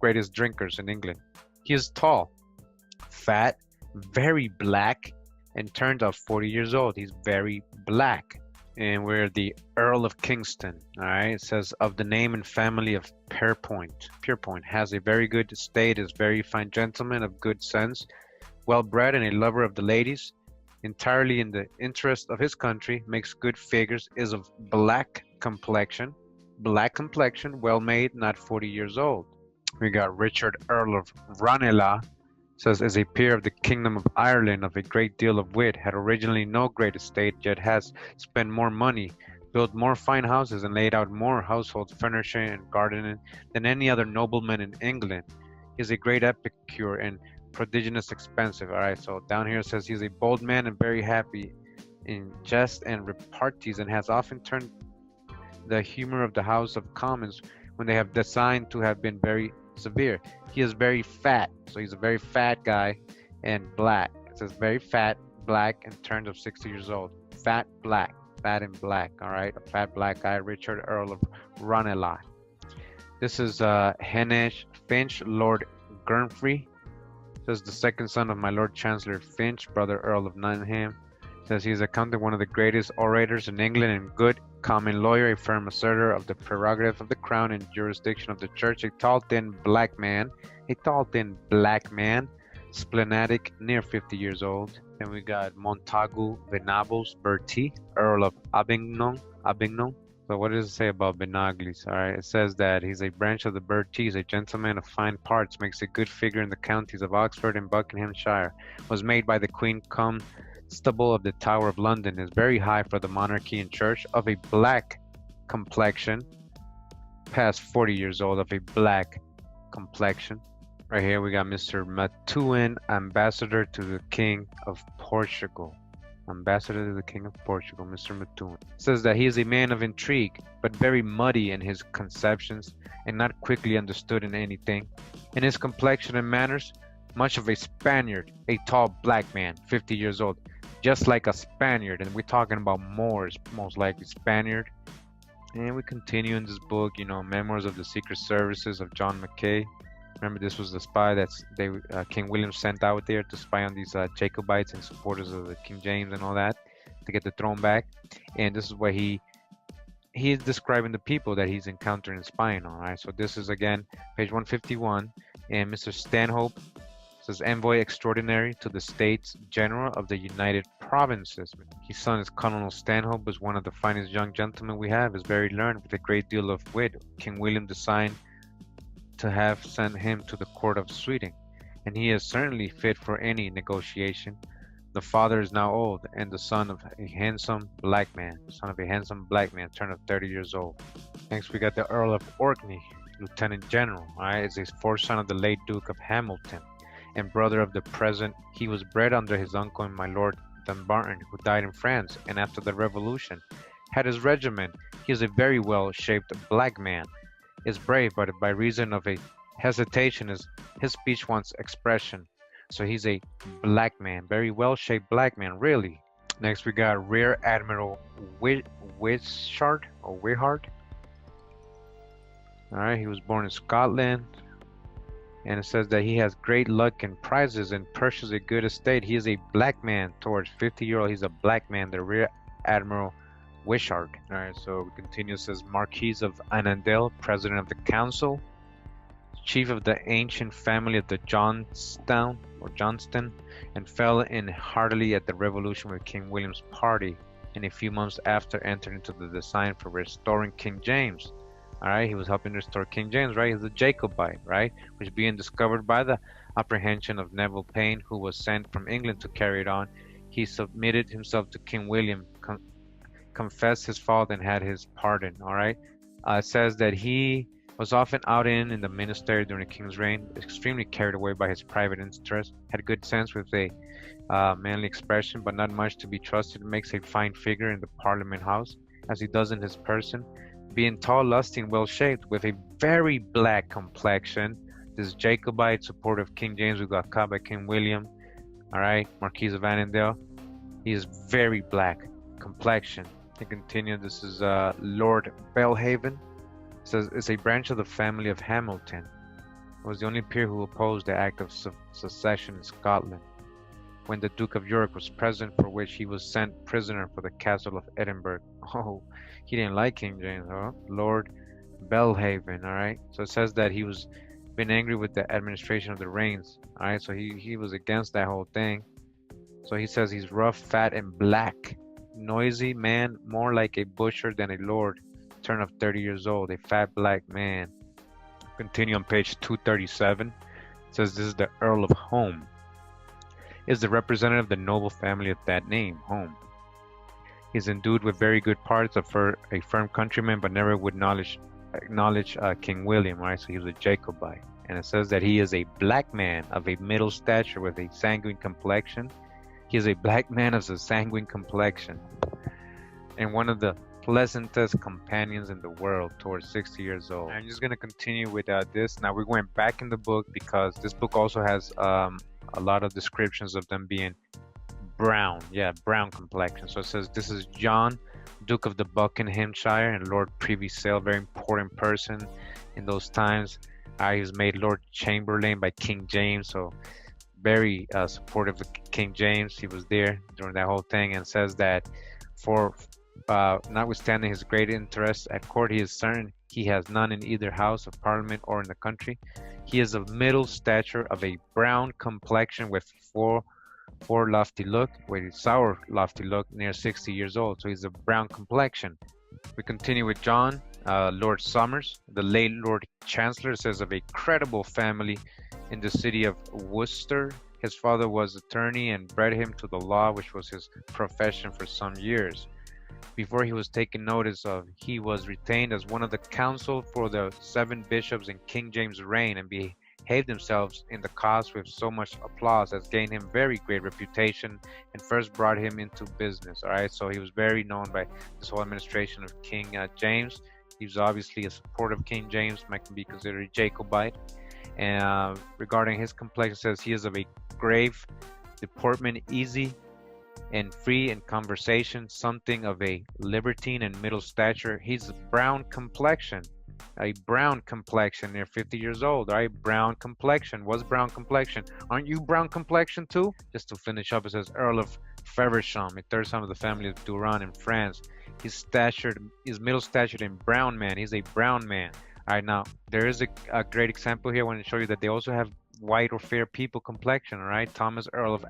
greatest drinkers in England. He is tall, fat, very black, and turned out 40 years old. He's very black. And we're the Earl of Kingston. All right, it says of the name and family of Pierpoint, has a very good estate, is very fine gentleman of good sense, well bred and a lover of the ladies, entirely in the interest of his country, makes good figures, is of black complexion, well made, not 40 years old. We got Richard, Earl of Ranelagh. Says is a peer of the kingdom of Ireland, of a great deal of wit, had originally no great estate, yet has spent more money, built more fine houses, and laid out more household furnishing and gardening than any other nobleman in England. He is a great epicure and prodigious expensive. All right, so down here it says he's a bold man and very happy in jest and repartees, and has often turned the humor of the House of Commons when they have designed to have been very severe. He is very fat, so he's a very fat guy and black. It says very fat, black, and turned of 60 years old. Fat and black, all right? A fat black guy, Richard, Earl of Ranelagh. This is Henish Finch, Lord Gurnfrey. Says the second son of my Lord Chancellor Finch, brother Earl of Nottingham. Says he is accounted one of the greatest orators in England and good common lawyer, a firm asserter of the prerogative of the crown and jurisdiction of the church, a tall, thin black man, splenetic, near 50 years old. Then we got Montagu Venables Bertie, Earl of Avignon. So what does it say about Benaglis? All right, it says that he's a branch of the Berties, a gentleman of fine parts, makes a good figure in the counties of Oxford and Buckinghamshire, was made by the Queen Constable of the Tower of London, is very high for the monarchy and church, of a black complexion, past 40 years old, of a black complexion. Right here we got Mr. Matuin, ambassador to the King of Portugal. Ambassador to the King of Portugal, Mr. Matuin. Says that he is a man of intrigue, but very muddy in his conceptions and not quickly understood in anything. In his complexion and manners, much of a Spaniard, a tall black man, 50 years old, just like a Spaniard. And we're talking about Moors, most likely Spaniard. And we continue in this book, you know, Memoirs of the Secret Services of John Mackay. Remember, this was the spy that King William sent out there to spy on these Jacobites and supporters of the King James and all that to get the throne back. And this is where he is describing the people that he's encountering and spying on. Right. So this is again page 151, and Mr. Stanhope says envoy extraordinary to the States General of the United Provinces. His son is Colonel Stanhope, is one of the finest young gentlemen we have. Is very learned with a great deal of wit. King William designed to have sent him to the court of Sweden, and he is certainly fit for any negotiation. The father is now old, and the son of a handsome black man, turn of 30 years old. Next we got the Earl of Orkney, Lieutenant General. Alright, is a fourth son of the late Duke of Hamilton, and brother of the present. He was bred under his uncle and my Lord Dumbarton, who died in France, and after the Revolution had his regiment. He is a very well-shaped black man. Is brave, but by reason of a hesitation, his speech wants expression. So he's a black man, very well-shaped black man, really. Next we got Rear Admiral Wishart. Alright, he was born in Scotland, and it says that he has great luck and prizes and purchased a good estate. He is a black man, towards 50-year-old. He's a black man, the Rear Admiral Wishart. Alright, so we continue. It says Marquis of Annandale, President of the Council, chief of the ancient family of the Johnston, and fell in heartily at the revolution with King William's party, and a few months after entered into the design for restoring King James. Alright, he was helping restore King James, right? He's a Jacobite, right? Which being discovered by the apprehension of Neville Payne, who was sent from England to carry it on, he submitted himself to King William, confessed his fault, and had his pardon. All right, it says that he was often out in the ministry during the king's reign, extremely carried away by his private interest, had good sense with a manly expression, but not much to be trusted. Makes a fine figure in the Parliament House, as he does in his person, being tall, lusty, and well-shaped, with a very black complexion. This Jacobite supporter of King James, who got caught by King William. All right, Marquis of Annandale. He is very black complexion. To continue, this is Lord Belhaven. It says it's a branch of the family of Hamilton. It was the only peer who opposed the act of secession in Scotland when the Duke of York was present, for which he was sent prisoner for the castle of Edinburgh. Oh, he didn't like King James, huh? Lord Belhaven. All right, so it says that he was been angry with the administration of the reigns. All right, so he was against that whole thing. So he says he's rough, fat, and black. Noisy man, more like a butcher than a lord, turn of 30 years old, a fat black man. Continue on page 237. It says this is the Earl of Home. Is the representative of the noble family of that name, Home. He's endued with very good parts of a firm countryman, but never would acknowledge King William. Right, so he was a Jacobite. And it says that he is a black man of a middle stature with a sanguine complexion. He is a black man of a sanguine complexion, and one of the pleasantest companions in the world, towards 60 years old. I'm just going to continue with this. Now we're going back in the book, because this book also has a lot of descriptions of them being brown. Yeah, brown complexion. So it says this is John, Duke of the Buckinghamshire and Lord Privy Seal, very important person in those times. He was made Lord Chamberlain by King James, so very supportive of King James. He was there during that whole thing, and says that for Notwithstanding his great interest at court, he is certain he has none in either house of parliament or in the country. He is of middle stature, of a brown complexion, with four lofty look, with a sour lofty look, near 60 years old. So he's a brown complexion. We continue with John, Lord Somers, the late Lord Chancellor, says of a credible family in the city of Worcester. His father was attorney and bred him to the law, which was his profession for some years. Before he was taken notice of, he was retained as one of the council for the 7 bishops in King James' reign, and behaved themselves in the cause with so much applause as gained him very great reputation and first brought him into business. All right, so he was very known by this whole administration of King James. He was obviously a supporter of King James, might be considered a Jacobite. And regarding his complexion, says he is of a grave deportment, easy and free in conversation, something of a libertine and middle stature. He's a brown complexion, near 50 years old. All right, brown complexion. What's brown complexion? Aren't you brown complexion too? Just to finish up, it says Earl of Feversham, a third son of the family of Duran in France. His middle statured and brown man. He's a brown man. All right, now there is a great example here. I want to show you that they also have white or fair people complexion. All right, Thomas Earl of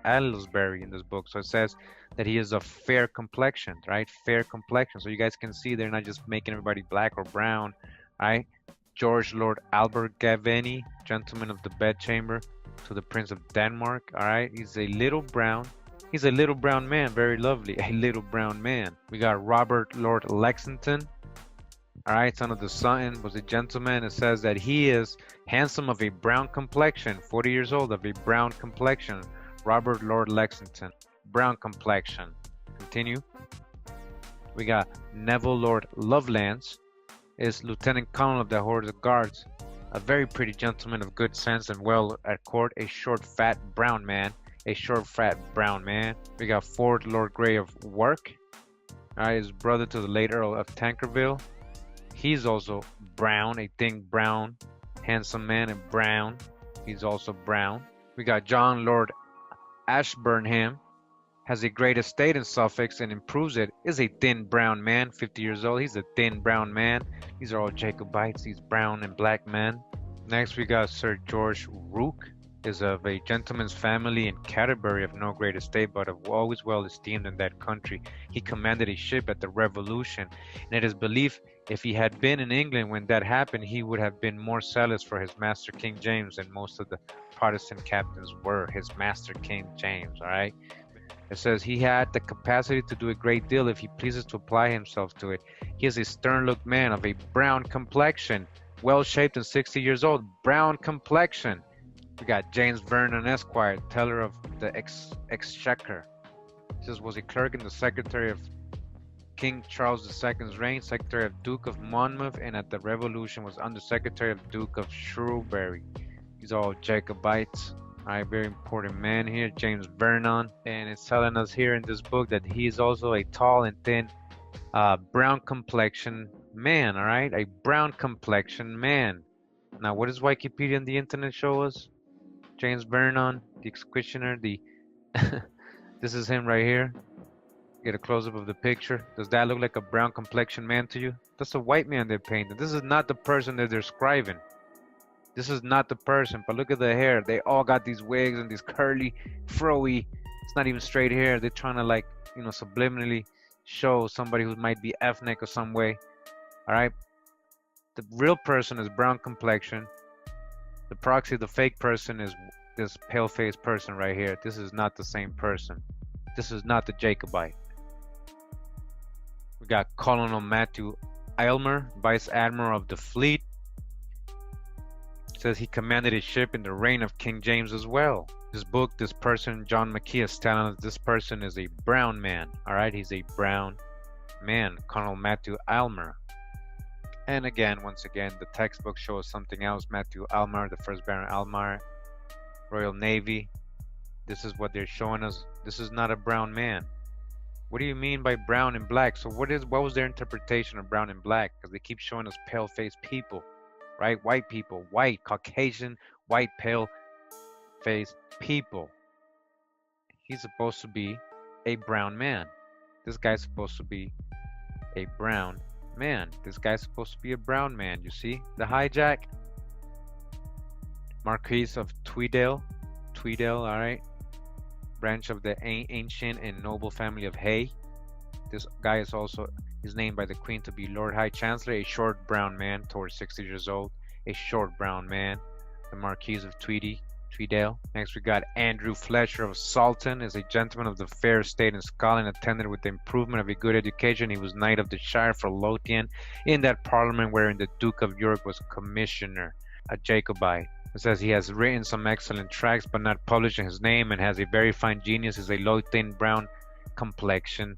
Aylesbury in this book. So it says that he is of fair complexion, right? Fair complexion. So you guys can see they're not just making everybody black or brown, right? George Lord Abergavenny, gentleman of the bedchamber to the Prince of Denmark. All right, he's a little brown man, very lovely, a little brown man. We got Robert Lord Lexington. All right, son of the Sutton, was a gentleman. It says that he is handsome, of a brown complexion, 40 years old, of a brown complexion. Robert Lord Lexington, brown complexion. Continue. We got Neville Lord Lovelace, is Lieutenant Colonel of the Horse of Guards, a very pretty gentleman of good sense and well at court, a short, fat, brown man. We got Ford Lord Grey of Wark, all right, his brother to the late Earl of Tankerville. He's also brown, a thin brown, handsome man, and brown. He's also brown. We got John Lord Ashburnham, has a great estate in Suffolk and improves it, is a thin brown man, 50 years old. He's a thin brown man. These are all Jacobites, these brown and black men. Next we got Sir George Rooke, is of a gentleman's family in Canterbury, of no great estate, but of always well esteemed in that country. He commanded a ship at the Revolution, and it is believed if he had been in England when that happened, he would have been more zealous for his master King James than most of the Protestant captains were. His master King James, all right? It says he had the capacity to do a great deal if he pleases to apply himself to it. He is a stern-looked man of a brown complexion, well-shaped and 60 years old, brown complexion. We got James Vernon Esquire, teller of the Exchequer. This was a clerk in the secretary of King Charles II's reign, secretary of Duke of Monmouth, and at the Revolution was undersecretary of Duke of Shrewsbury. These are all Jacobites. All right, very important man here, James Vernon, and it's telling us here in this book that he's also a tall and thin, brown complexion man. All right, a brown complexion man. Now, what does Wikipedia and the internet show us? James Vernon, the executioner, this is him right here. Get a close-up of the picture. Does that look like a brown complexion man to you? That's a white man they're painting. This is not the person that they're describing. This is not the person, but look at the hair. They all got these wigs and these curly, froey, it's not even straight hair. They're trying to, like, you know, subliminally show somebody who might be ethnic or some way. All right. The real person is brown complexion. The proxy, the fake person, is this pale-faced person right here. This is not the same person. This is not the Jacobite. We got Colonel Matthew Aylmer, Vice Admiral of the Fleet. It says he commanded a ship in the reign of King James as well. This book, this person, John McKee, is telling us this person is a brown man. All right, he's a brown man, Colonel Matthew Aylmer. And again, once again, the textbook shows something else. Matthew Aylmer, the first Baron Aylmer, Royal Navy. This is what they're showing us. This is not a brown man. What do you mean by brown and black? So what was their interpretation of brown and black? Because they keep showing us pale-faced people, right? White people, white, Caucasian, white, pale-faced people. He's supposed to be a brown man. This guy's supposed to be a brown man. This guy's supposed to be a brown man. You see the hijack? Marquis of Tweedale. Tweedale, all right. Branch of the ancient and noble family of Hay. This guy is also named by the Queen to be Lord High Chancellor, a short brown man towards 60 years old. A short brown man. The Marquis of Tweedale. Next we got Andrew Fletcher of Salton, is a gentleman of the fair estate in Scotland, attended with the improvement of a good education. He was Knight of the Shire for Lothian in that parliament wherein the Duke of York was commissioner, a Jacobite. It says he has written some excellent tracts but not published in his name, and has a very fine genius, is a Lothian brown complexion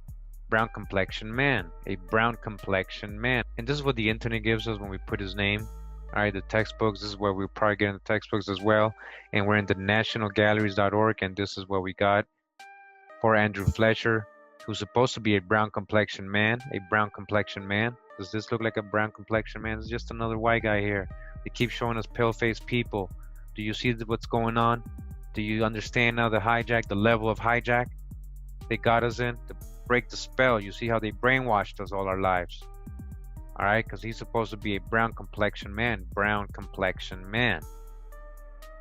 man, a brown complexion man. And this is what the internet gives us when we put his name. All right, the textbooks, this is where we're probably getting the textbooks as well. And we're in the nationalgalleries.org, and this is what we got for Andrew Fletcher, who's supposed to be a brown complexion man, Does this look like a brown complexion man? It's just another white guy here. They keep showing us pale-faced people. Do you see what's going on? Do you understand now the hijack, the level of hijack they got us in to break the spell? You see how they brainwashed us all our lives. All right, because he's supposed to be a brown complexion man.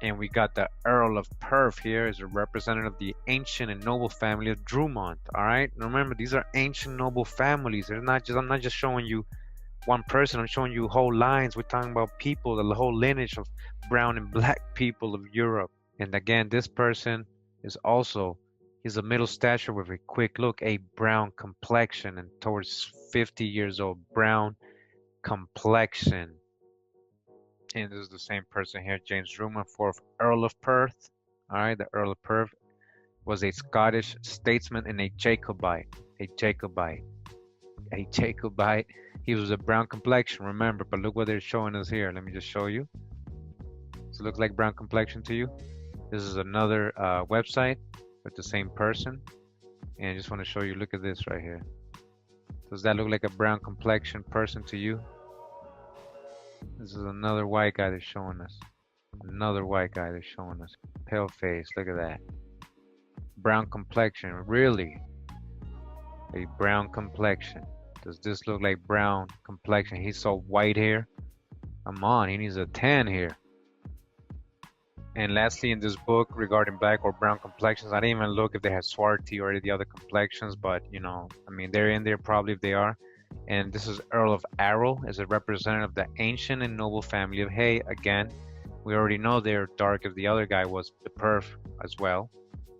And we got the Earl of Perth here as a representative of the ancient and noble family of Drummond. All right, now remember, these are ancient noble families. They're not just, I'm not just showing you one person, I'm showing you whole lines. We're talking about people, the whole lineage of brown and black people of Europe. And again, this person is also, he's a middle stature with a quick look, a brown complexion, and towards 50 years old, brown complexion. And this is the same person here, James Drummond, 4th Earl of Perth. All right, the Earl of Perth was a Scottish statesman and a Jacobite. He was a brown complexion, remember, but look what they're showing us here. Let me just show you. Does it look like brown complexion to you? This is another website with the same person. And I just want to show you, look at this right here. Does that look like a brown complexion person to you? This is another white guy they're showing us. Pale face, look at that. Brown complexion, really? A brown complexion. Does this look like brown complexion? He's so white here. Come on, he needs a tan here. And lastly, in this book regarding black or brown complexions, I didn't even look if they had swarthy or any of the other complexions, but you know, I mean, they're in there probably if they are. And this is Earl of Arrow, is a representative of the ancient and noble family of Hay. Again, we already know they're dark if the other guy was the Perth as well.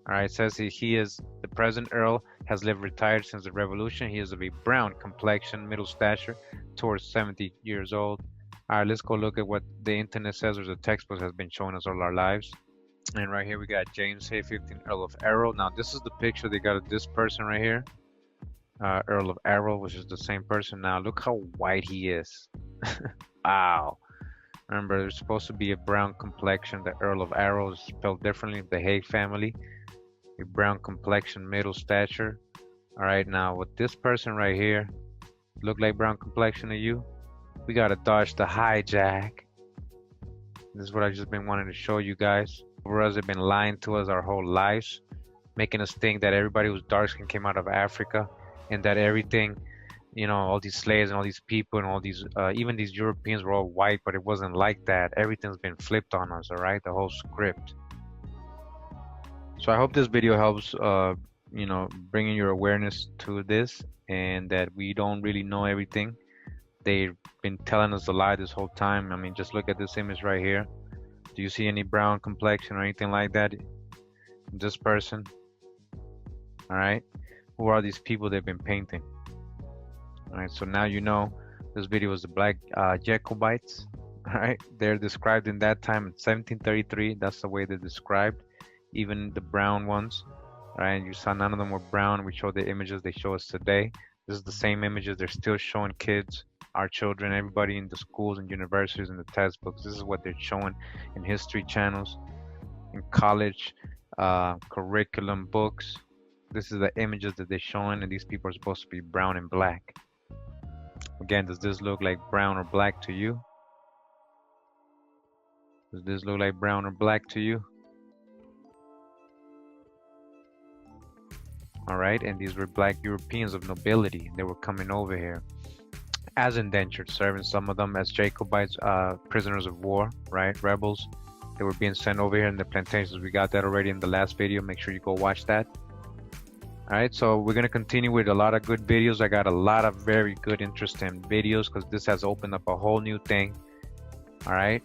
All right, it says he is the present Earl, has lived retired since the Revolution. He is of a brown complexion, middle stature, towards 70 years old. All right, let's go look at what the internet says or the textbook has been showing us all our lives. And right here we got James Hay, 15th Earl of Arrow. Now this is the picture they got of this person right here. Earl of Arrow, which is the same person. Now look how white he is. Wow. Remember, there's supposed to be a brown complexion. The Earl of Arrow is spelled differently. The Hay family. A brown complexion, middle stature. All right, now with this person right here, look like brown complexion to you? We gotta dodge the hijack. This is what I've just been wanting to show you guys. Over us, they've been lying to us our whole lives, making us think that everybody who's dark skin came out of Africa, and that everything, you know, all these slaves and all these people and all these, even these Europeans were all white, but it wasn't like that. Everything's been flipped on us, all right? The whole script. So I hope this video helps, you know, bringing your awareness to this, and that we don't really know everything. They've been telling us a lie this whole time. I mean, just look at this image right here. Do you see any brown complexion or anything like that? This person. All right. Who are these people they've been painting? All right. So now you know this video was the black Jacobites. All right. They're described in that time in 1733. That's the way they're described. Even the brown ones. All right. You saw none of them were brown. We showed the images they show us today. This is the same images they're still showing kids, our children, everybody in the schools and universities and the textbooks. This is what they're showing in history channels, in college curriculum books. This is the images that they're showing, and these people are supposed to be brown and black. Again, does this look like brown or black to you? Does this look like brown or black to you? all right? And these were black Europeans of nobility. They were coming over here as indentured servants, some of them as Jacobites, prisoners of war, right? Rebels. They were being sent over here in the plantations. We got that already in the last video. Make sure you go watch that. All right, so we're gonna continue with a lot of good videos. I got a lot of very good, interesting videos because this has opened up a whole new thing. All right,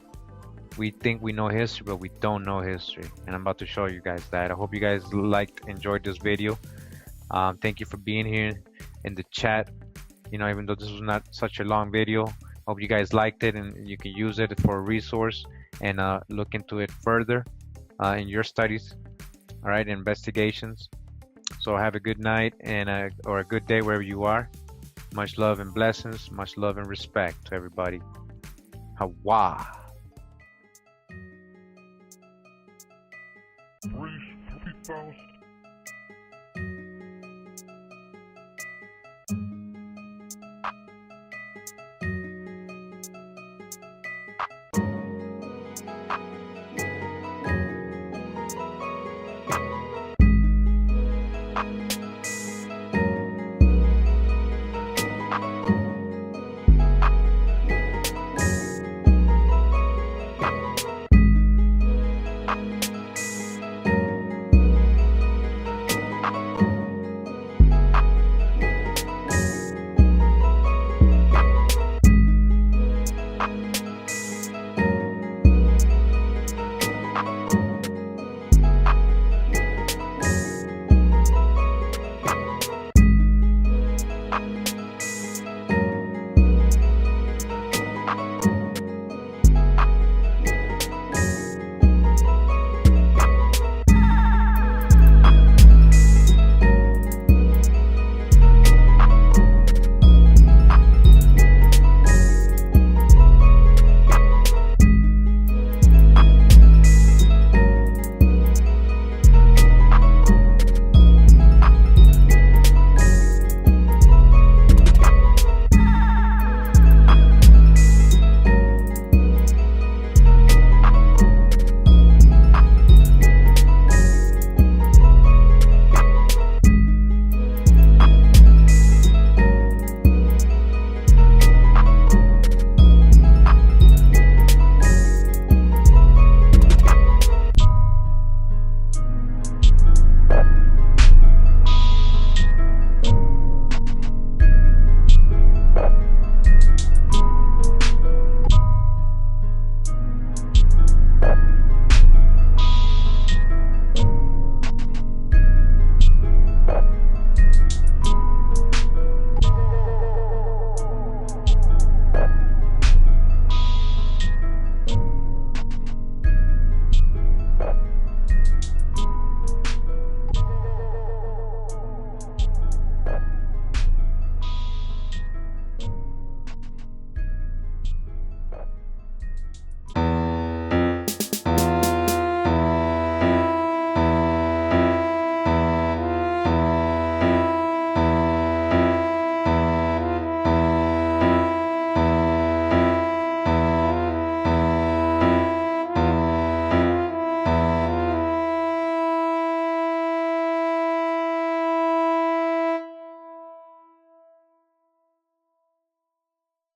we think we know history, but we don't know history, and I'm about to show you guys that. I hope you guys enjoyed this video. Thank you for being here in the chat. You know, even though this was not such a long video, hope you guys liked it and you can use it for a resource and look into it further in your studies. All right, investigations. So have a good night and or a good day wherever you are. Much love and blessings. Much love and respect to everybody. Hawa. 350,000.